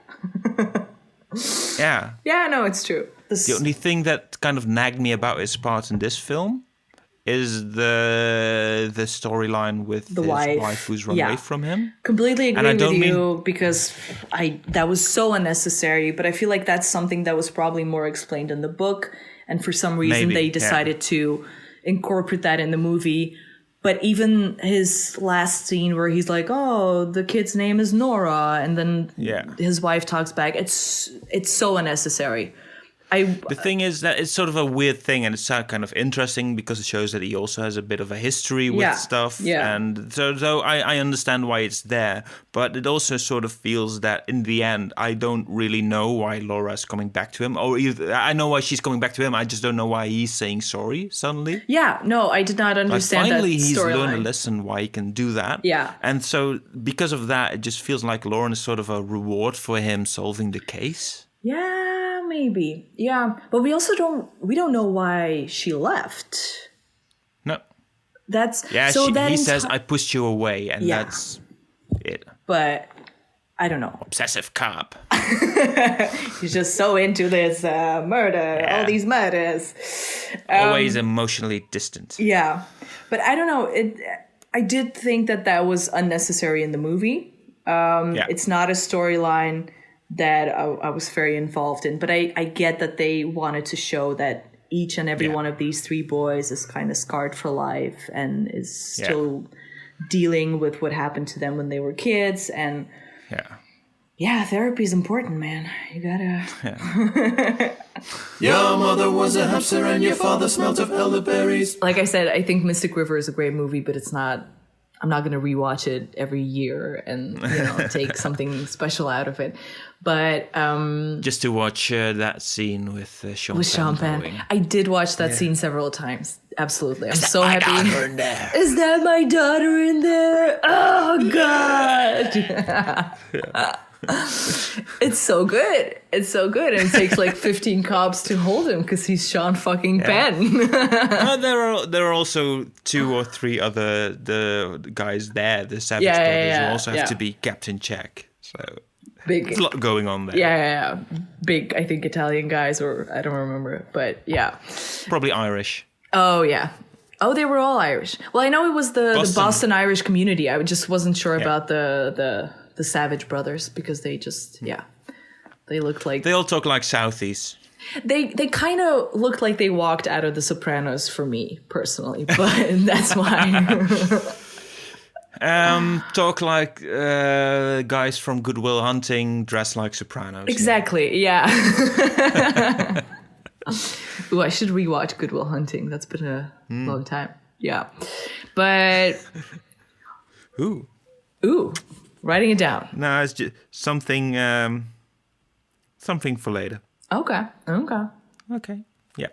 Yeah. Yeah, no, it's true. The only thing that kind of nagged me about his part in this film is the storyline with The his wife. wife who's run Yeah. away from him. Completely And agree I with don't you because that was so unnecessary, but I feel like that's something that was probably more explained in the book, and for some reason Maybe, they yeah. decided to incorporate that in the movie. But even his last scene where he's like, "Oh, the kid's name is Nora," and then his wife talks back, it's so unnecessary. The thing is that it's sort of a weird thing, and it's kind of interesting because it shows that he also has a bit of a history with stuff. Yeah. And so I understand why it's there, but it also sort of feels that in the end, I don't really know why Laura's coming back to him. Or I know why she's coming back to him. I just don't know why he's saying sorry suddenly. Yeah, no, I did not understand that finally, he's learned a storyline. lesson why he can do that. Yeah. And so because of that, it just feels like Lauren is sort of a reward for him solving the case. Yeah, maybe. Yeah, but we also don't know why she left. No. That's Yeah, he says, "I pushed you away," and Yeah. that's it. But I don't know. Obsessive cop. He's just so into this murder, all these murders. Always emotionally distant. Yeah, but I don't know. I did think that was unnecessary in the movie. It's not a storyline that I was very involved in, but I get that they wanted to show that each and every one of these three boys is kind of scarred for life and is still dealing with what happened to them when they were kids. And therapy is important, man. You gotta... Your mother was a hamster and your father smelt of elderberries. Like I said, I think Mystic River is a great movie, but it's not... I'm not going to rewatch it every year and, take something special out of it. But... just to watch that scene with Sean Penn. With Sean Penn. going. I did watch that scene several times. Absolutely. I'm so My happy. daughter in there. Is that my daughter in there? Oh, God. It's so good. It's so good. And it takes like 15 cops to hold him because he's Sean fucking Penn. There are also 2 or 3 other the guys there, the Savage brothers, who also have to be kept in check. So Big. there's a lot going on there. Yeah. Big, I think, Italian guys, or I don't remember. But yeah. Probably Irish. Oh, yeah. Oh, they were all Irish. Well, I know it was the Boston Irish community. I just wasn't sure about the Savage brothers because they just, they looked like... They all talk like Southies. They kind of looked like they walked out of The Sopranos for me, personally, but that's why. Talk like guys from Good Will Hunting, dress like Sopranos. Exactly, yeah. Ooh, I should rewatch Good Will Hunting. That's been a long time. Yeah. But... Ooh. Writing it down. No, it's just something for later. Okay. Okay. Yeah.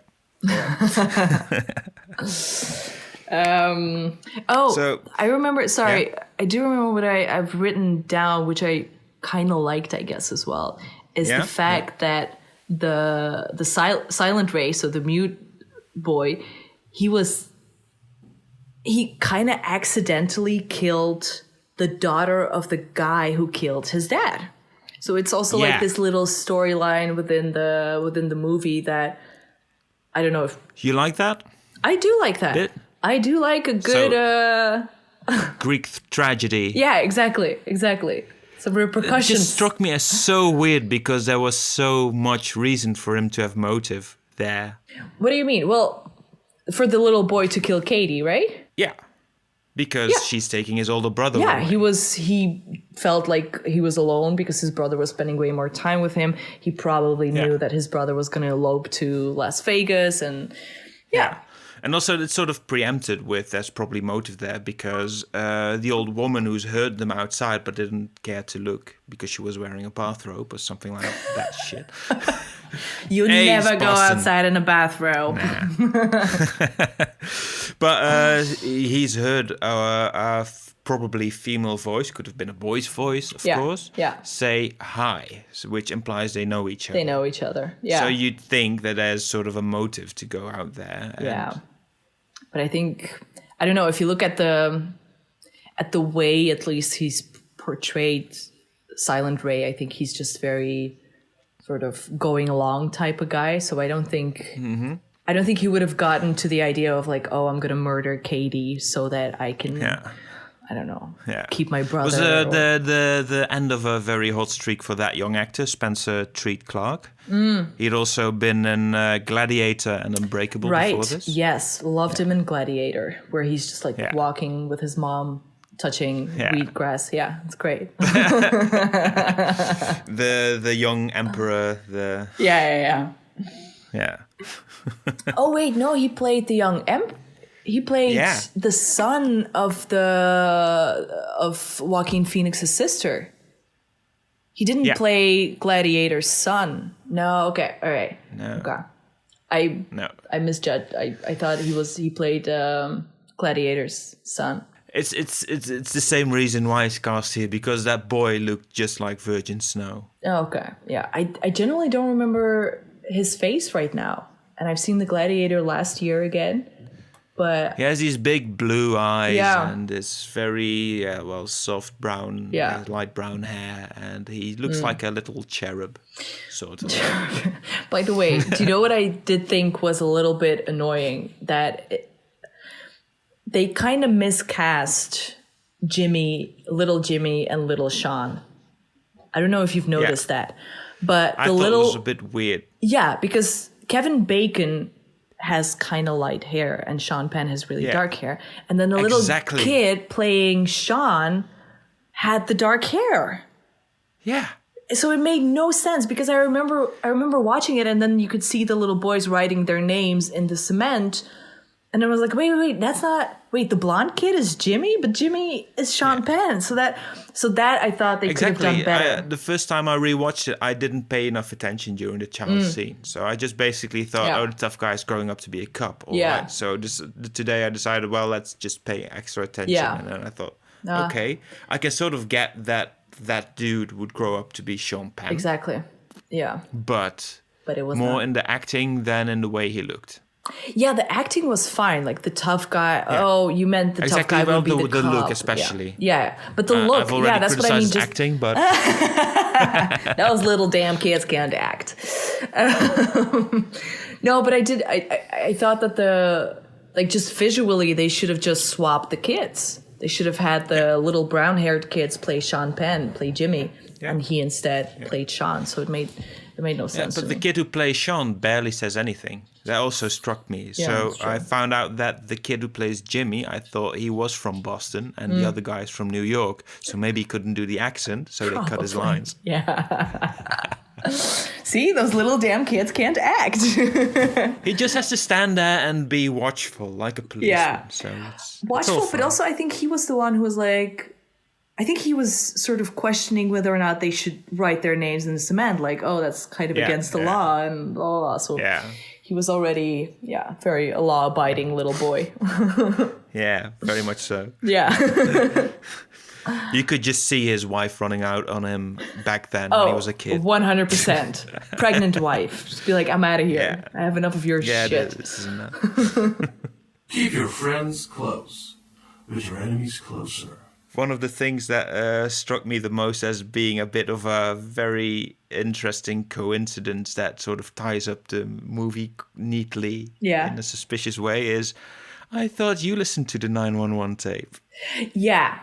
So, I remember, sorry, I do remember what I've written down, which I kind of liked, I guess, as well, is the fact that the silent Ray, so the mute boy, he kind of accidentally killed the daughter of the guy who killed his dad. So it's also Yeah. like this little storyline within the movie that I don't know if You like that? I do like that. Bit? I do like a good Greek tragedy. yeah, exactly. Some It repercussions. just struck me as so weird because there was so much reason for him to have motive there. What do you mean? Well, for the little boy to kill Katie, right? Yeah. Because she's taking his older brother Yeah, away. he felt like he was alone because his brother was spending way more time with him. He probably knew that his brother was going to elope to Las Vegas and yeah. And also it's sort of preempted with there's probably motive there because the old woman who's heard them outside but didn't care to look because she was wearing a bathrobe or something like that shit. You Hey, never it's go Boston. outside in a bathrobe. But he's heard probably female voice, could have been a boy's voice, of course, say hi, which implies they know each other. They know each other. Yeah. So you'd think that there's sort of a motive to go out there. And But I think, I don't know, if you look at the way at least he's portrayed Silent Ray, I think he's just very sort of going along type of guy. So I don't think he would have gotten to the idea of like, oh, I'm going to murder Katie so that I can, I don't know, keep my brother. Was the end of a very hot streak for that young actor, Spencer Treat Clark. He'd also been in Gladiator and Unbreakable before this. Yes, loved him in Gladiator, where he's just like walking with his mom, touching wheatgrass. Yeah, it's great. The young emperor. Yeah. Oh wait, no, he played the young He played the son of Joaquin Phoenix's sister. He didn't play Gladiator's son. No, okay, all right. No. Okay. I misjudged. I thought he played Gladiator's son. It's the same reason why he's cast here, because that boy looked just like Virgin Snow. Oh, okay, yeah. I generally don't remember his face right now, and I've seen The Gladiator last year again. But he has these big blue eyes and this very soft brown, light brown hair, and he looks like a little cherub, sort of. By the way, do you know what I did think was a little bit annoying? That they kind of miscast little Jimmy and little Sean. I don't know if you've noticed that, but I thought it was a bit weird. Yeah, because Kevin Bacon has kind of light hair and Sean Penn has really dark hair. And then the little kid playing Sean had the dark hair. Yeah. So it made no sense because I remember watching it, and then you could see the little boys writing their names in the cement. And I was like, wait, the blonde kid is Jimmy, but Jimmy is Sean Penn. So that I thought they could have done better. The first time I rewatched it, I didn't pay enough attention during the channel scene. So I just basically thought, the tough guy is growing up to be a cop. All right. So today I decided, well, let's just pay extra attention. Yeah. And then I thought, okay, I can sort of get that dude would grow up to be Sean Penn. Exactly. Yeah. But it was more not. in the acting than in the way he looked. Yeah, the acting was fine. Like the tough guy. Yeah. Oh, you meant the tough guy would be the cop. Look, especially. Yeah. But the look. I've already that's what I mean. Just acting, but those little damn kids can't act. No, but I did. I thought that just visually they should have just swapped the kids. They should have had the little brown-haired kids play Sean Penn, play Jimmy, and he instead played Sean. So it made no sense. But the kid who plays Sean barely says anything. That also struck me. Yeah, so I found out that the kid who plays Jimmy, I thought he was from Boston, and the other guy is from New York. So maybe he couldn't do the accent, so they cut his lines. Yeah. See, those little damn kids can't act. He just has to stand there and be watchful, like a policeman. Yeah. So watchful, but also I think he was the one who was like, I think he was sort of questioning whether or not they should write their names in the cement, like, oh, that's kind of against the law and blah, blah, blah. So he was already, very a law-abiding little boy. Yeah, very much so. Yeah. You could just see his wife running out on him back then when he was a kid. 100%. Pregnant wife. Just be like, I'm out of here. I have enough of your shit. This is enough. Keep your friends close, but your enemies closer. one of the things that struck me the most as being a bit of a very interesting coincidence that sort of ties up the movie neatly in a suspicious way is I thought you listened to the 911 tape. Yeah.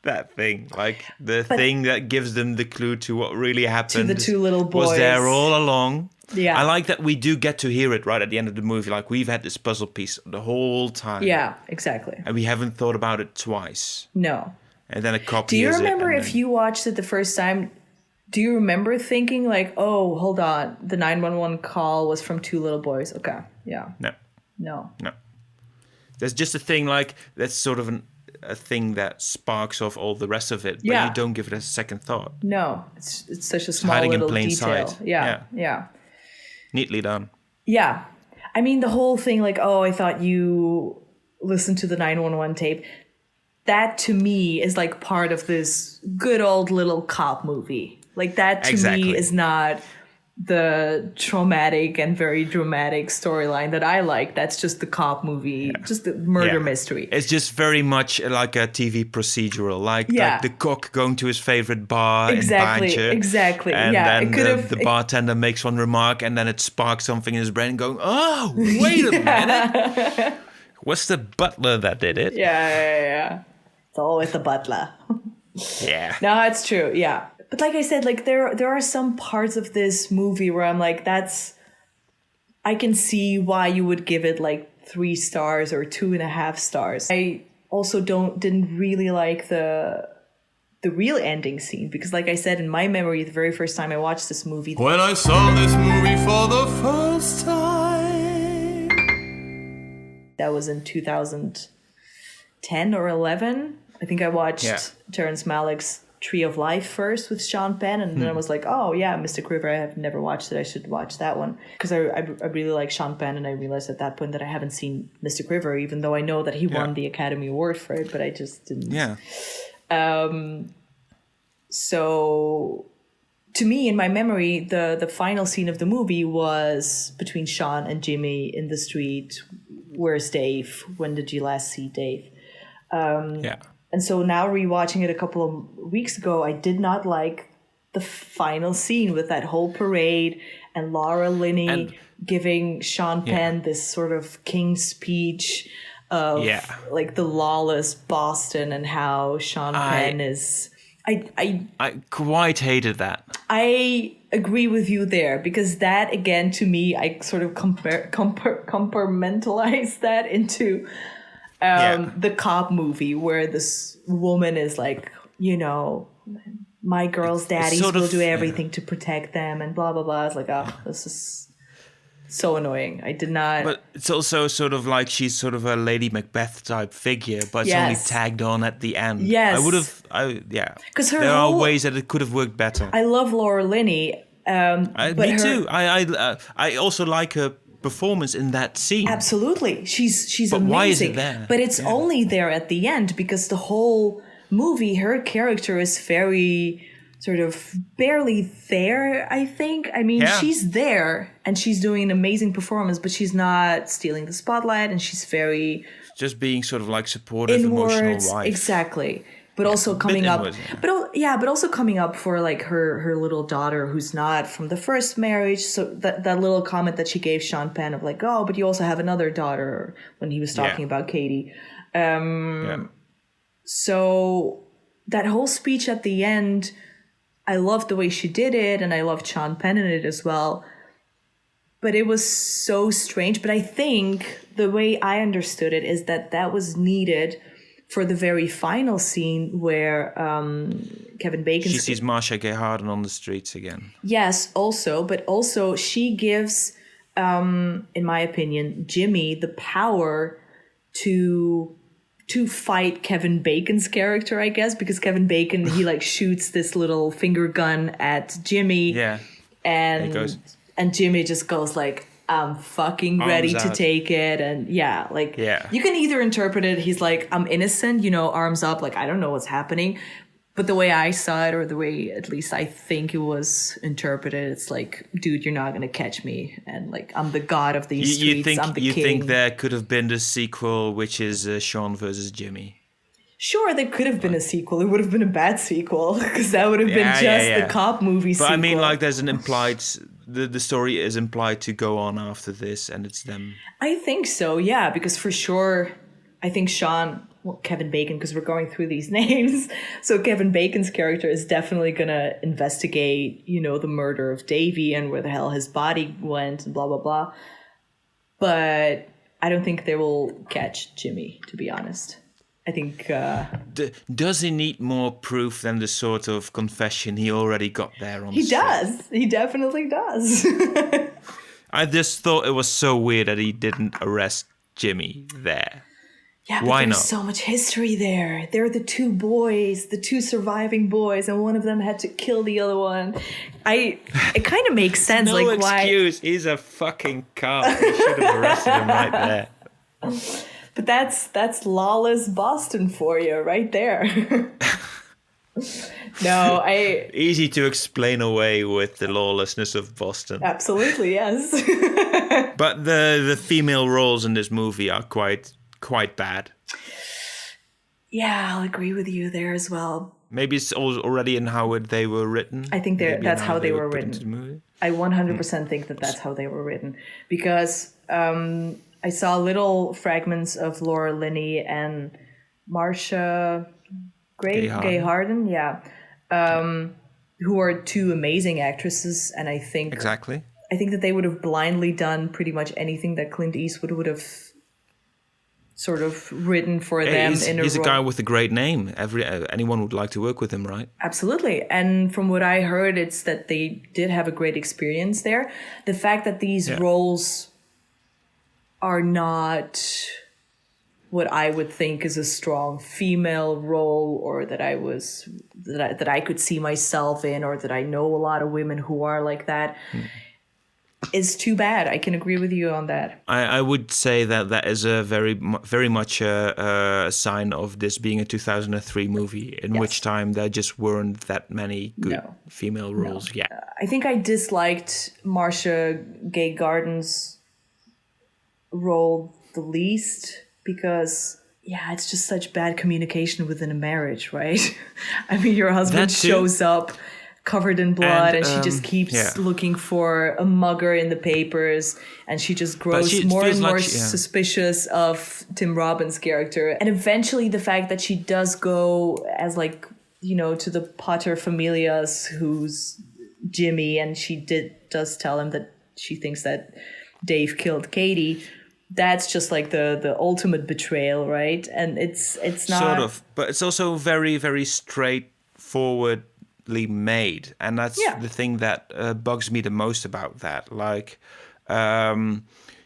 That thing, like the thing that gives them the clue to what really happened. To the two little boys. Was there all along. Yeah. I like that we do get to hear it right at the end of the movie. Like we've had this puzzle piece the whole time. Yeah, exactly. And we haven't thought about it twice. No. And then a cop Do you hears remember it, if you watched it the first time, do you remember thinking like, oh, hold on, the 911 call was from two little boys? Okay, yeah. No. There's just a thing like, that's sort of a thing that sparks off all the rest of it, but you don't give it a second thought. No, it's such a small hiding little in plain detail. sight. Yeah. Neatly done. Yeah. I mean, the whole thing like, oh, I thought you listened to the 911 tape. That to me is like part of this good old little cop movie. Like that to me is not the traumatic and very dramatic storyline that I like. That's just the cop movie, just the murder mystery. It's just very much like a TV procedural, like the cook going to his favorite bar in Baantje. Exactly. And then the bartender makes one remark and then it sparks something in his brain going, oh, wait a minute. Was the butler that did it? Yeah. It's always the butler. Yeah. No, it's true. Yeah. But like I said, like there are some parts of this movie where I'm like, I can see why you would give it like 3 stars or 2.5 stars. I also didn't really like the real ending scene because like I said, in my memory, the very first time I watched this movie. When I saw this movie for the first time. That was in 2010 or 11. I think I watched Terrence Malick's Tree of Life first with Sean Penn, and then I was like, oh yeah, Mystic River, I have never watched it, I should watch that one. Because I really like Sean Penn, and I realized at that point that I haven't seen Mystic River, even though I know that he won the Academy Award for it, but I just didn't. Yeah. So to me, in my memory, the final scene of the movie was between Sean and Jimmy in the street. Where's Dave? When did you last see Dave? And so now rewatching it a couple of weeks ago, I did not like the final scene with that whole parade and Laura Linney giving Sean Penn this sort of King's speech of like the lawless Boston and how Sean Penn is. I quite hated that. I agree with you there because that again to me I sort of compartmentalize that into the cop movie where this woman is like, you know, my girl's daddies will do everything to protect them and blah blah blah. It's like, oh, this is so annoying. I did not. But it's also sort of like she's sort of a Lady Macbeth type figure, but it's only tagged on at the end. Yes, because there are ways that it could have worked better. I love Laura Linney. Me too. I also like her performance in that scene. Absolutely, she's but amazing. Why is it there? But it's only there at the end because the whole movie, her character is very sort of barely there, I think. I mean, she's there and she's doing an amazing performance, but she's not stealing the spotlight and she's very just being sort of like supportive, emotional wife. Exactly. But also coming up, but also coming up for like her little daughter who's not from the first marriage. So that little comment that she gave Sean Penn of like, oh, but you also have another daughter when he was talking about Katie. So that whole speech at the end, I loved the way she did it, and I loved Sean Penn in it as well. But it was so strange. But I think the way I understood it is that was needed for the very final scene where Kevin Bacon... She sees Marcia Gay Harden on the streets again. Yes, but also she gives, in my opinion, Jimmy the power to fight Kevin Bacon's character, I guess, because Kevin Bacon, he like shoots this little finger gun at Jimmy. Yeah. And Jimmy just goes like, I'm fucking ready to take it. And you can either interpret it, he's like, I'm innocent, you know, arms up, like, I don't know what's happening. But the way I saw it, or the way at least I think it was interpreted, it's like, dude, you're not going to catch me. And like, I'm the god of these streets, I'm the king. You think there could have been the sequel, which is Sean versus Jimmy? Sure, there could have been a sequel. It would have been a bad sequel because that would have been just the cop movie But sequel. I mean, like, there's an implied... The story is implied to go on after this, and it's them. I think so, yeah, because for sure, I think Kevin Bacon, because we're going through these names. So Kevin Bacon's character is definitely going to investigate, the murder of Davy and where the hell his body went and blah, blah, blah. But I don't think they will catch Jimmy, to be honest. I think... Does he need more proof than the sort of confession he already got there on He set? does. He definitely does. I just thought it was so weird that he didn't arrest Jimmy there. Yeah, but Why there's not? so much history there. They're the two boys, the two surviving boys, and one of them had to kill the other one. It kind of makes sense, No like why. excuse. He's a fucking cop. He should have arrested him right there. But that's lawless Boston for you, right there. No, Easy to explain away with the lawlessness of Boston. absolutely yes. But the female roles in this movie are quite bad. Yeah, I'll agree with you there as well. Maybe it's already in how they were written. I think Maybe that's in how they were put written. into the movie. I 100% think that's how they were written because I saw little fragments of Laura Linney and Marcia Gay Harden, who are two amazing actresses, and I think that they would have blindly done pretty much anything that Clint Eastwood would have sort of written for them in a He's a role. guy with a great name. Anyone would like to work with him, right? Absolutely. And from what I heard, it's that they did have a great experience there. The fact that these roles are not what I would think is a strong female role, or that I could see myself in, or that I know a lot of women who are like that, is too bad. I can agree with you on that. I would say that is a very much a sign of this being a 2003 movie, in which time there just weren't that many good female roles yet. I think I disliked Marcia Gay Garden's role the least because it's just such bad communication within a marriage, right? I mean, your husband shows up covered in blood and she just keeps looking for a mugger in the papers, and she just grows more and more suspicious of Tim Robbins' character. And eventually the fact that she does go as to the Potter Familias, who's Jimmy, and she does tell him that she thinks that Dave killed Katie. That's just like the ultimate betrayal, right? And it's not sort of, but it's also very, very straightforwardly made, and that's the thing that bugs me the most about that. Like,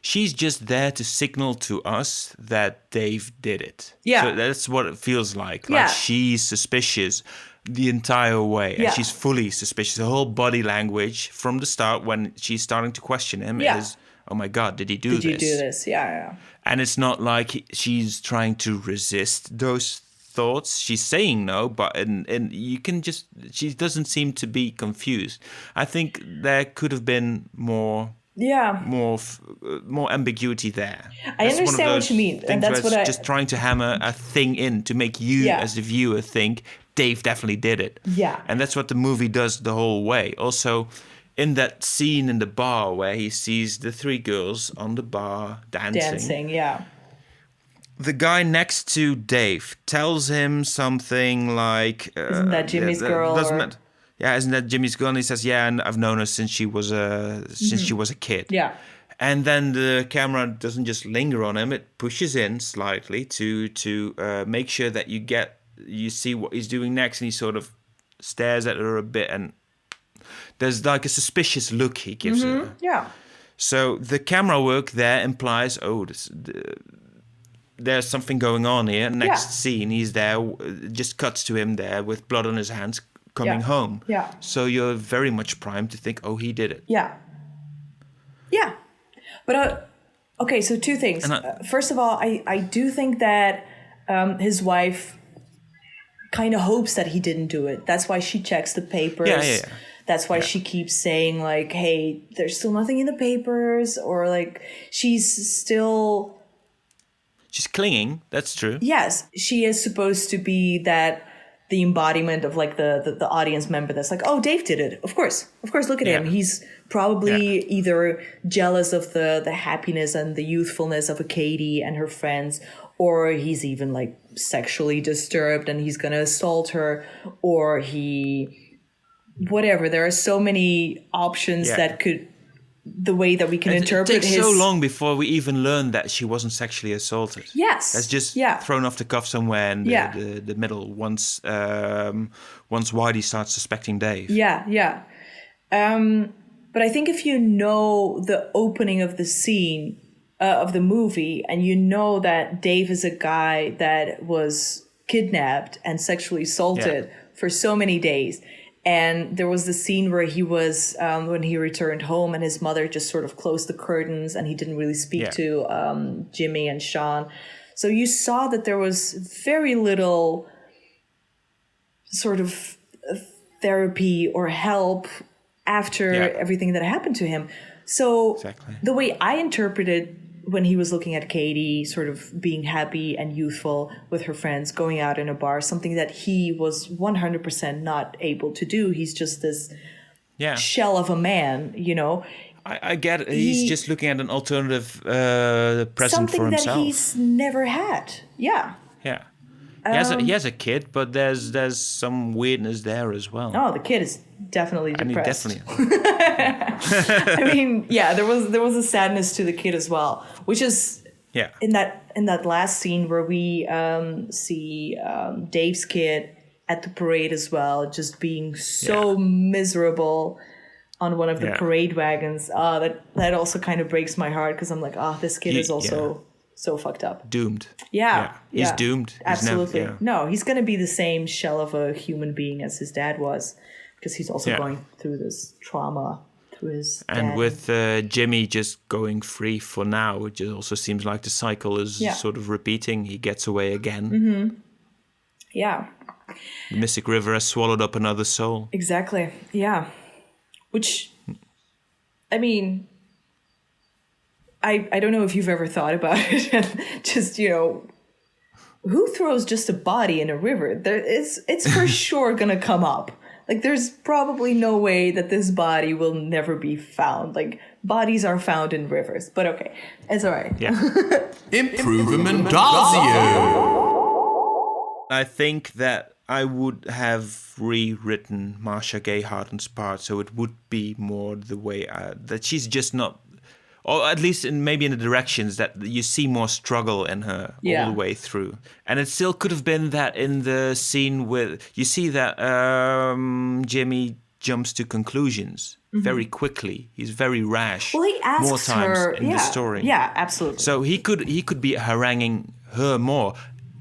she's just there to signal to us that Dave did it. Yeah, so that's what it feels like. Like she's suspicious the entire way, and she's fully suspicious. The whole body language from the start, when she's starting to question him, is, oh my God, did he do this? Did you do this? Yeah. And it's not like she's trying to resist those thoughts. She's saying no, but and you can just, she doesn't seem to be confused. I think there could have been more ambiguity there. I understand what you mean, and that's what just trying to hammer a thing in to make you as the viewer think Dave definitely did it. Yeah, and that's what the movie does the whole way. Also, in that scene in the bar where he sees the three girls on the bar dancing, the guy next to Dave tells him something like, "Isn't that Jimmy's girl?" Isn't that Jimmy's girl? And he says, "Yeah, and I've known her since she was a kid." Yeah. And then the camera doesn't just linger on him; it pushes in slightly to make sure that you see what he's doing next, and he sort of stares at her a bit, and there's like a suspicious look he gives her. Yeah. So the camera work there implies, there's something going on here. Next scene, he's there, just cuts to him there with blood on his hands, coming home. Yeah. So you're very much primed to think, he did it. Yeah. Yeah. But, okay, so two things. First of all, I do think that his wife kind of hopes that he didn't do it. That's why she checks the papers. Yeah. That's why she keeps saying, like, hey, there's still nothing in the papers, or like she's still She's clinging. That's true. Yes, she is supposed to be the embodiment of like the audience member that's like, oh, Dave did it. Of course, look at him. He's probably either jealous of the happiness and the youthfulness of a Katie and her friends, or he's even like sexually disturbed and he's going to assault her, or whatever. There are so many options that could, the way that we can interpret it takes so long before we even learn that she wasn't sexually assaulted. Yes. That's just thrown off the cuff somewhere in the middle once Whitey starts suspecting Dave. Yeah. But I think if you know the opening of the scene of the movie, and you know that Dave is a guy that was kidnapped and sexually assaulted for so many days, and there was the scene where he was, when he returned home and his mother just sort of closed the curtains and he didn't really speak to Jimmy and Sean. So you saw that there was very little sort of therapy or help after everything that happened to him. So the way I interpreted when he was looking at Katie sort of being happy and youthful with her friends, going out in a bar, something that he was 100% not able to do. He's just this shell of a man, you know. I get it. He's just looking at an alternative present for himself. Something that he's never had. Yeah. Yeah. He has a kid, but there's some weirdness there as well. Oh, the kid is definitely depressed. I mean, definitely. I mean, there was a sadness to the kid as well, which is in that last scene where we see Dave's kid at the parade as well, just being so miserable on one of the parade wagons. That also kind of breaks my heart, because I'm like, this kid is also so fucked up. Doomed. Yeah. He's doomed. Absolutely. No, he's going to be the same shell of a human being as his dad was, because he's also going through this trauma through his dad. And with Jimmy just going free for now, it just also seems like the cycle is sort of repeating. He gets away again. Mm-hmm. Yeah. The Mystic River has swallowed up another soul. Exactly. Yeah. Which, I mean, I don't know if you've ever thought about it. Just, you know, who throws just a body in a river? It's for sure going to come up. Like, there's probably no way that this body will never be found. Like, bodies are found in rivers. But okay, it's all right. Yeah. Improvement. I think that I would have rewritten Marcia Gay Harden's part, so it would be more the way that she's just not, or at least maybe in the directions that you see more struggle in her all the way through. And it still could have been that in the scene with, you see that Jimmy jumps to conclusions very quickly. He's very rash. Well, he asks more times her, in the story. Yeah, absolutely. So he could be haranguing her more.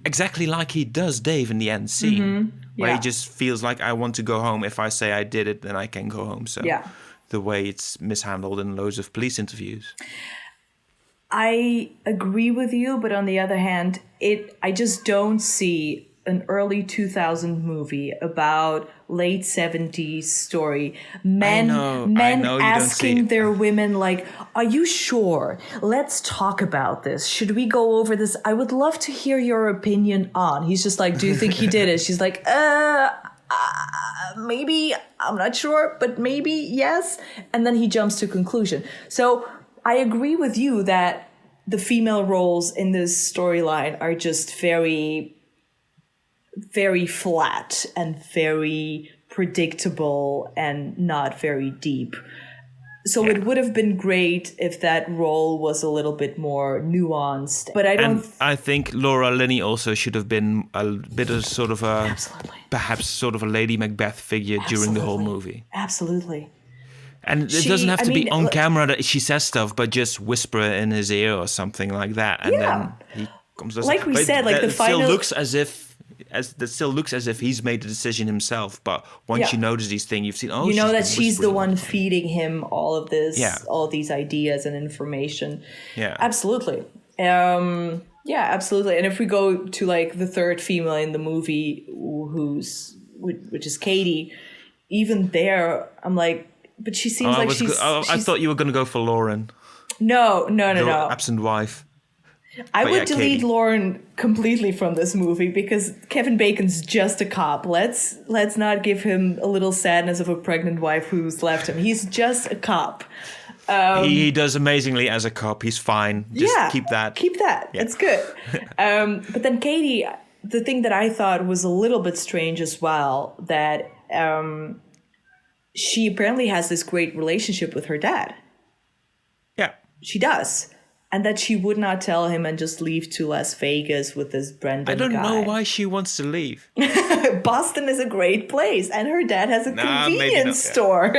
Exactly like he does Dave in the end scene, where he just feels like, I want to go home. If I say I did it, then I can go home. So the way it's mishandled in loads of police interviews. I agree with you, but on the other hand, I just don't see an early 2000 movie about late 70s story. Men asking their women, like, are you sure? Let's talk about this. Should we go over this? I would love to hear your opinion on. He's just like, do you think he did it? She's like, maybe, I'm not sure, but maybe, yes. And then he jumps to conclusion. So I agree with you that the female roles in this storyline are just very, very flat and very predictable and not very deep. So it would have been great if that role was a little bit more nuanced. But I think Laura Linney also should have been a bit of sort of a, perhaps sort of a Lady Macbeth figure during the whole movie. Absolutely. And it doesn't have to be on camera that she says stuff, but just whisper in his ear or something like that. And then he comes. Like we said, like the final. Still looks as if he's made the decision himself. But once you notice these things, you've seen. Oh, you know that she's the one feeding him all of this, all these ideas and information. Yeah, absolutely. Absolutely. And if we go to like the third female in the movie, which is Katie, even there, I'm like, but she seems like she's. I thought you were going to go for Lauren. No. Absent wife. I But would yeah, delete Katie. Lauren completely from this movie because Kevin Bacon's just a cop. Let's not give him a little sadness of a pregnant wife who's left him. He's just a cop. He does amazingly as a cop. He's fine. Just keep that. Keep that. Yeah. It's good. But then Katie, the thing that I thought was a little bit strange as well, that she apparently has this great relationship with her dad. Yeah. She does. And that she would not tell him and just leave to Las Vegas with this Brendan guy. I don't know why she wants to leave. Boston is a great place. And her dad has a convenience store.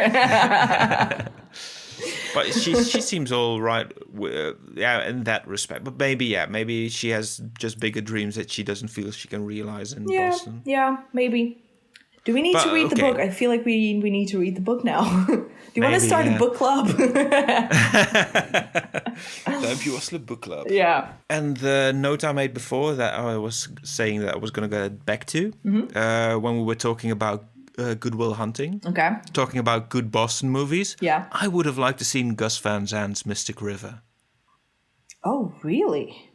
But she seems all right, in that respect. But maybe she has just bigger dreams that she doesn't feel she can realize in Boston. Yeah, maybe. Do we need to read the book? I feel like we need to read the book now. Do you want to start a book club? The book club. Yeah. And the note I made before that I was saying that I was going to get back to when we were talking about Good Will Hunting. Okay. Talking about good Boston movies. Yeah. I would have liked to seen Gus Van Sant's Mystic River. Oh, really?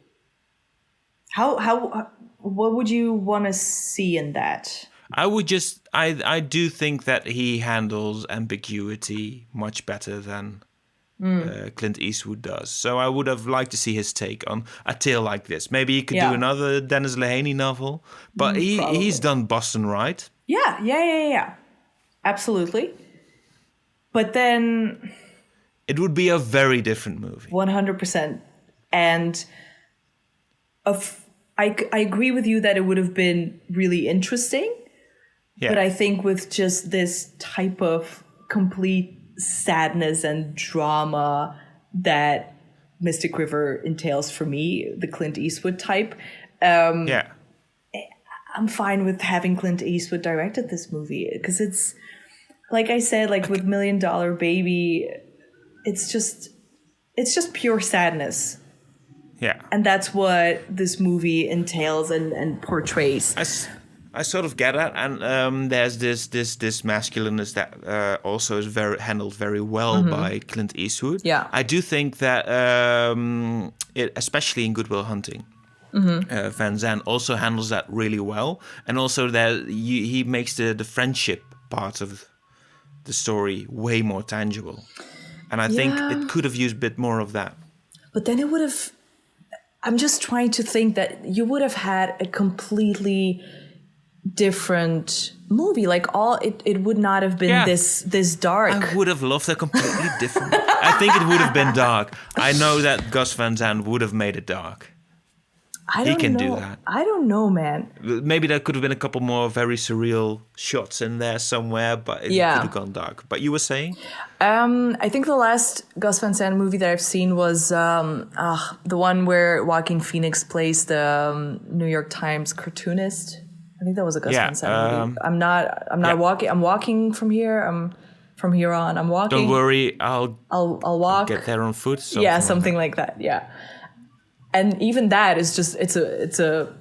How what would you want to see in that? I do think that he handles ambiguity much better than Clint Eastwood does. So I would have liked to see his take on a tale like this. Maybe he could do another Dennis Lehane novel, but he's done Boston right. Yeah. Absolutely. But then it would be a very different movie. 100%. And I agree with you that it would have been really interesting. Yeah. But I think with just this type of complete sadness and drama that Mystic River entails for me, the Clint Eastwood type, I'm fine with having Clint Eastwood directed this movie because it's, like I said, like with $1 Million Baby, it's just pure sadness. Yeah. And that's what this movie entails and portrays. I sort of get that, and there's this masculineness that also is handled very well by Clint Eastwood. Yeah, I do think that especially in Good Will Hunting, Van Sant also handles that really well, and also that he makes the friendship part of the story way more tangible, and I think it could have used a bit more of that. But then it would have. I'm just trying to think that you would have had a completely different movie. Like it would not have been this dark. I would have loved a completely different. I think it would have been dark. I know that Gus Van Sant would have made it dark. He can do that. I don't know, man. Maybe there could have been a couple more very surreal shots in there somewhere, but it could have gone dark. But you were saying? I think the last Gus Van Sant movie that I've seen was the one where Joaquin Phoenix plays the New York Times cartoonist. I think that was a Gus Van Sant movie. I'm not walking. I'm walking from here. From here on. I'm walking. Don't worry, I'll walk. Get there on foot. Something like that. Yeah. And even that is just the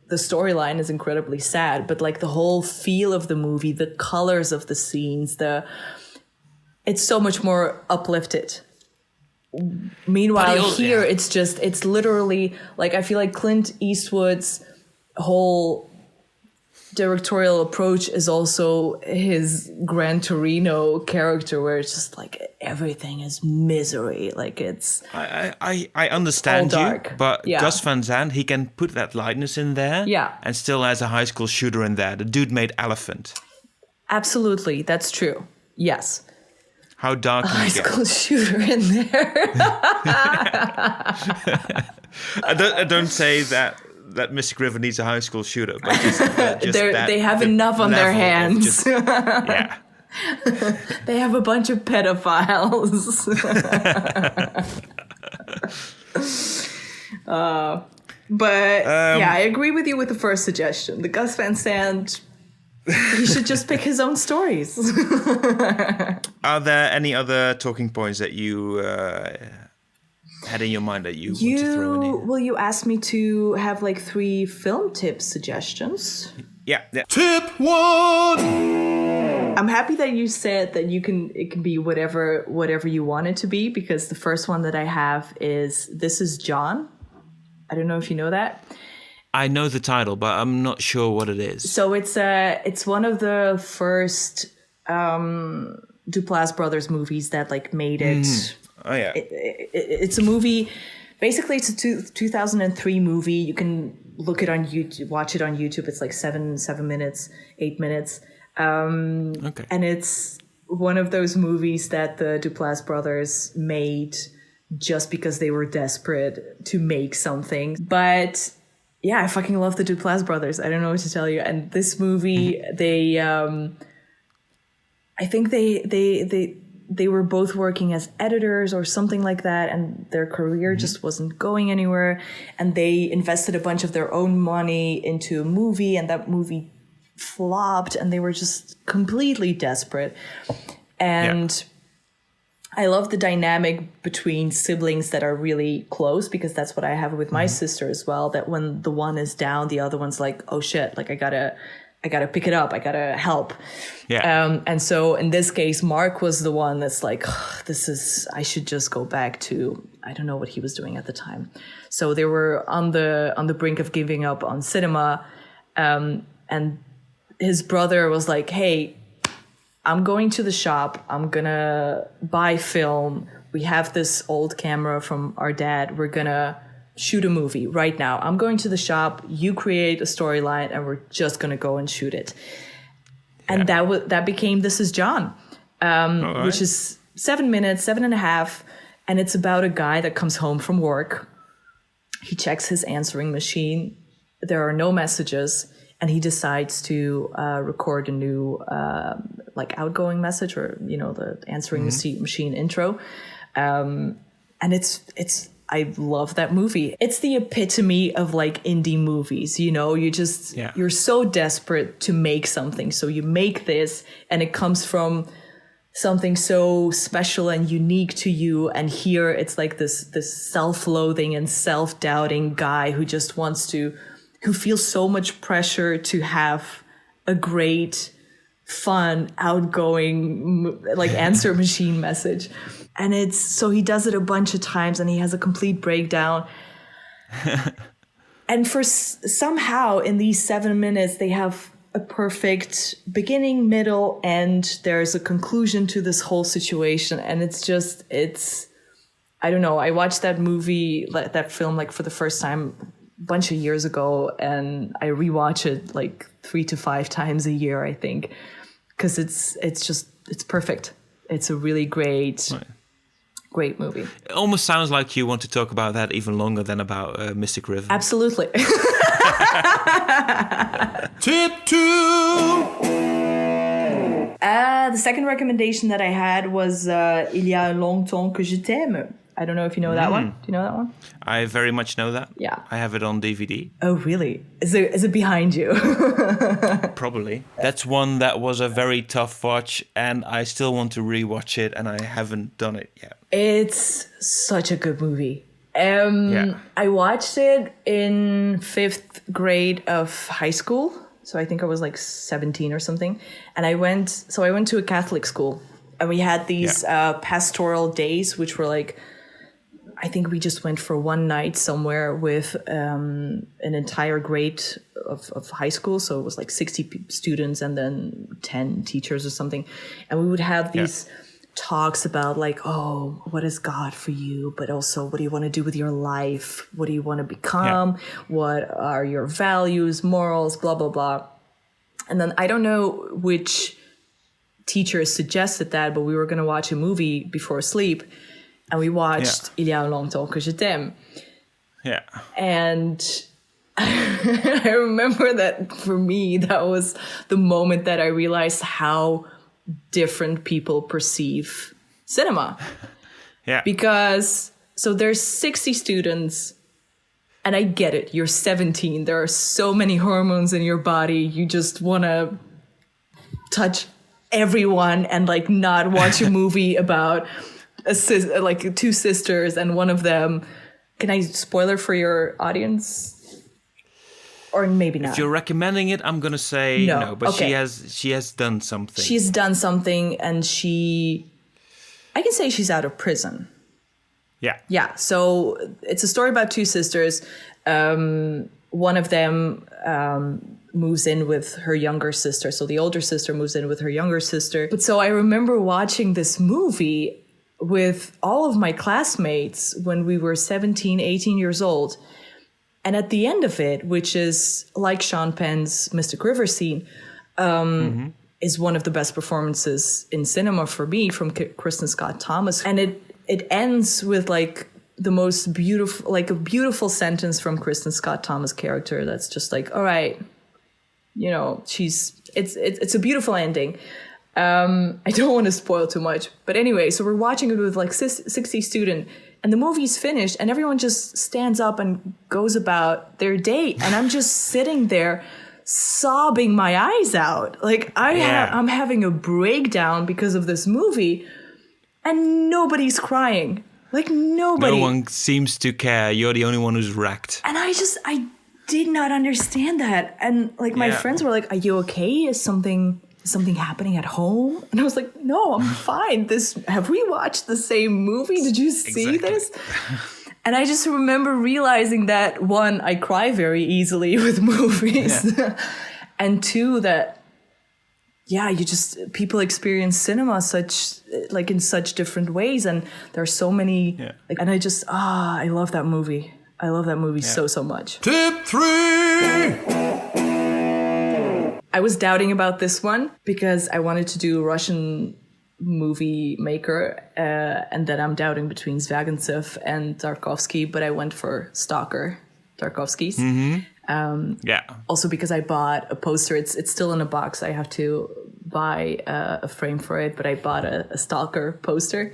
storyline is incredibly sad, but like the whole feel of the movie, the colors of the scenes, it's so much more uplifted. Meanwhile, here it's literally like I feel like Clint Eastwood's whole directorial approach is also his Gran Torino character, where it's just like everything is misery. Like it's I understand you, but Gus Van Sant, he can put that lightness in there, and still has a high school shooter in there. The dude made Elephant. Absolutely, that's true. Yes. How dark can high school shooter in there. I don't say that Mystic River needs a high school shooter, but they have enough on their hands. Yeah. They have a bunch of pedophiles. I agree with you with the first suggestion. The Gus Van Sant, he should just pick his own stories. Are there any other talking points that you had in your mind that you want to throw in here? Well, you asked me to have like 3 film tip suggestions. Yeah. Tip 1! I'm happy that you said that it can be whatever you want it to be, because the first one that I have is This Is John. I don't know if you know that. I know the title, but I'm not sure what it is. So it's one of the first Duplass brothers movies that like made it. Oh yeah. It's a movie. Basically, it's a 2003 movie. You can look it on YouTube, watch it on YouTube. It's like 7 minutes, 8 minutes. Okay. And it's one of those movies that the Duplass brothers made just because they were desperate to make something. But yeah, I fucking love the Duplass brothers. I don't know what to tell you. And this movie, they, I think they were both working as editors or something like that, and their career just wasn't going anywhere. And they invested a bunch of their own money into a movie, and that movie flopped, and they were just completely desperate. And I love the dynamic between siblings that are really close, because that's what I have with my sister as well, that when the one is down, the other one's like, oh shit, like I gotta pick it up. I gotta help. Yeah. And so in this case, Mark was the one that's like, I should just go back to, I don't know what he was doing at the time. So they were on the brink of giving up on cinema. And his brother was like, hey, I'm going to the shop. I'm gonna buy film. We have this old camera from our dad. We're gonna shoot a movie right now. I'm going to the shop. You create a storyline, and we're just gonna go and shoot it. And that became This Is John, which is 7 minutes, 7.5, and it's about a guy that comes home from work. He checks his answering machine. There are no messages, and he decides to record a new outgoing message, or the answering machine intro. And it's I love that movie. It's the epitome of like indie movies. You're so desperate to make something, so you make this, and it comes from something so special and unique to you. And here it's like this self-loathing and self-doubting guy who feels so much pressure to have a great, fun, outgoing, like answer machine message. And so he does it a bunch of times, and he has a complete breakdown. And somehow in these 7 minutes, they have a perfect beginning, middle, end. There's a conclusion to this whole situation. And I don't know. I watched that film like for the first time a bunch of years ago, and I rewatch it like 3 to 5 times a year, I think, because it's perfect. It's a really great movie. It almost sounds like you want to talk about that even longer than about Mystic River. Absolutely. Tip 2. The second recommendation that I had was Il y a longtemps que je t'aime. I don't know if you know that one. Do you know that one? I very much know that. Yeah. I have it on DVD. Oh, really? Is it behind you? Probably. That's one that was a very tough watch, and I still want to rewatch it, and I haven't done it yet. It's such a good movie. I watched it in 5th grade of high school. So I think I was like 17 or something. And I went to a Catholic school, and we had these pastoral days, which were like, I think we just went for one night somewhere with an entire grade of high school. So it was like 60 students and then 10 teachers or something. And we would have these talks about like, oh, what is God for you? But also, what do you want to do with your life? What do you want to become? Yeah. What are your values, morals, blah, blah, blah. And then I don't know which teacher suggested that, but we were going to watch a movie before sleep. And we watched Il y a longtemps que je t'aime. Yeah. And I remember that for me, that was the moment that I realized how different people perceive cinema. Yeah. Because, so there's 60 students, and I get it. You're 17. There are so many hormones in your body. You just want to touch everyone and like not watch a movie about like 2 sisters, and one of them, can I spoiler for your audience? Or maybe not. If you're recommending it, I'm gonna say no. But okay. she has done something. She's done something, and I can say she's out of prison. Yeah. Yeah, so it's a story about two sisters. One of them moves in with her younger sister. So the older sister moves in with her younger sister. But so I remember watching this movie with all of my classmates when we were 17, 18 years old. And at the end of it, which is like Sean Penn's Mystic River scene, is one of the best performances in cinema for me from Kristen Scott Thomas. And it ends with like the most beautiful, like a beautiful sentence from Kristen Scott Thomas' character that's just like, all right, you know, it's a beautiful ending. I don't want to spoil too much, but anyway, so we're watching it with like 60 students, and the movie's finished and everyone just stands up and goes about their day. And I'm just sitting there sobbing my eyes out. Like I'm having a breakdown because of this movie, and nobody's crying. Like nobody. No one seems to care. You're the only one who's wrecked. And I did not understand that. And like my friends were like, "Are you okay? Is something happening at home?" And I was like, "No, I'm fine. Have we watched the same movie? Did you see this?" And I just remember realizing that, one, I cry very easily with movies. Yeah. And two, that people experience cinema in such different ways, and there are so many. Yeah. And I love that movie. I love that movie so much. Tip 3. I was doubting about this one because I wanted to do Russian movie maker, and then I'm doubting between Zvyagintsev and Tarkovsky, but I went for Stalker, Tarkovsky's. Also because I bought a poster. It's still in a box. I have to buy a frame for it, but I bought a Stalker poster.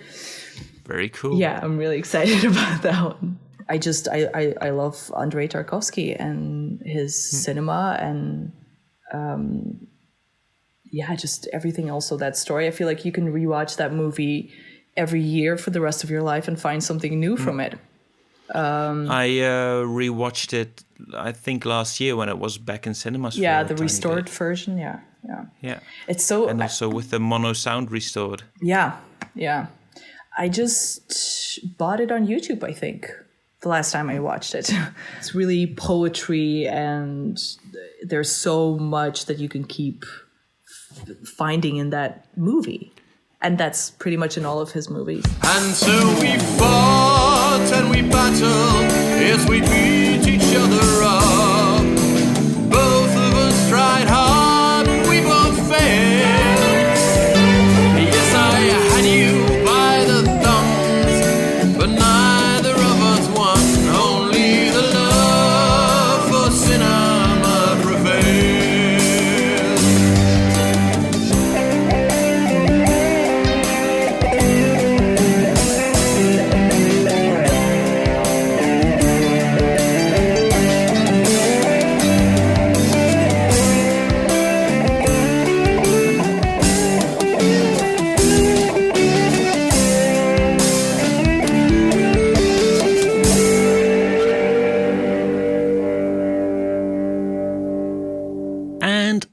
Very cool. Yeah, I'm really excited about that one. I love Andrei Tarkovsky and his cinema, and just everything. Also that story. I feel like you can rewatch that movie every year for the rest of your life and find something new from it. I rewatched it, I think last year when it was back in cinemas. Yeah, the restored version. Yeah. It's so, and also with the mono sound restored. Yeah. I just bought it on YouTube, I think, the last time I watched it. It's really poetry, and there's so much that you can keep finding in that movie. And that's pretty much in all of his movies. And so we fought and we battled as we beat each other up. Both of us tried hard and we both failed. Yes, I had you by the thumbs, but neither of us won. Only the love for cinema prevailed.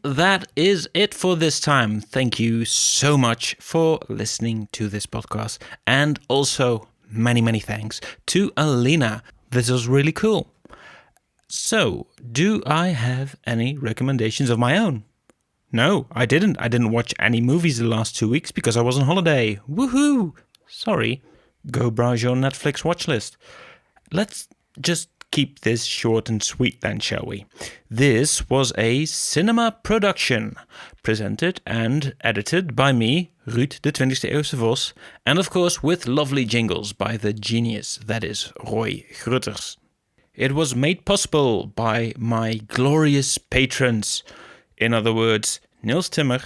That is it for this time. Thank you so much for listening to this podcast. And also, many, many thanks to Alina. This was really cool. So, do I have any recommendations of my own? No, I didn't. I didn't watch any movies the last 2 weeks because I was on holiday. Woohoo! Sorry. Go browse your Netflix watch list. Let's just keep this short and sweet then, shall we? This was a cinema production, presented and edited by me, Ruud de 20e Eeuwse Vos, and of course with lovely jingles by the genius that is Roy Grutters. It was made possible by my glorious patrons, in other words, Niels Timmer,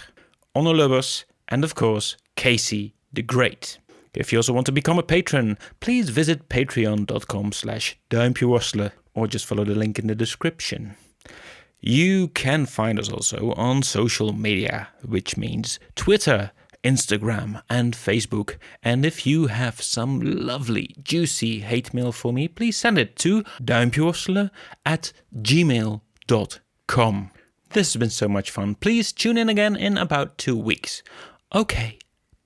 Onno Lubbers, and of course, Casey the Great. If you also want to become a patron, please visit patreon.com/duimpjeworstelen or just follow the link in the description. You can find us also on social media, which means Twitter, Instagram and Facebook. And if you have some lovely, juicy hate mail for me, please send it to duimpjeworstelen@gmail.com. This has been so much fun. Please tune in again in about 2 weeks. Okay,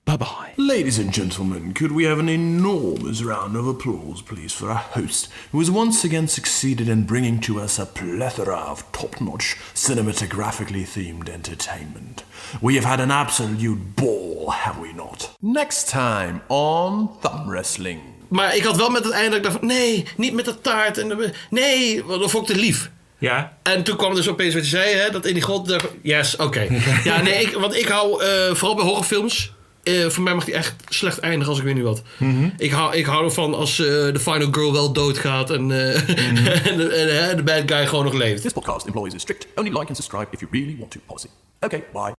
Bye-bye. Ladies and gentlemen, could we have an enormous round of applause, please, for our host, who has once again succeeded in bringing to us a plethora of top-notch, cinematographically themed entertainment. We have had an absolute ball, have we not? Next time on Thumb Wrestling. Maar ik had wel met het einde dat ik dacht van, nee, niet met de taart. Nee, want dat vond ik te lief. Ja? En toen kwam dus opeens wat je zei, hè, dat in die grot. Yes, oké. Ja, nee, want ik hou vooral bij horrorfilms. Voor mij mag die echt slecht eindigen als ik weet niet wat. Mm-hmm. Ik hou ervan als de final girl wel doodgaat en de bad guy gewoon nog leeft. This podcast employs a strict only like and subscribe if you really want to policy. Okay, bye.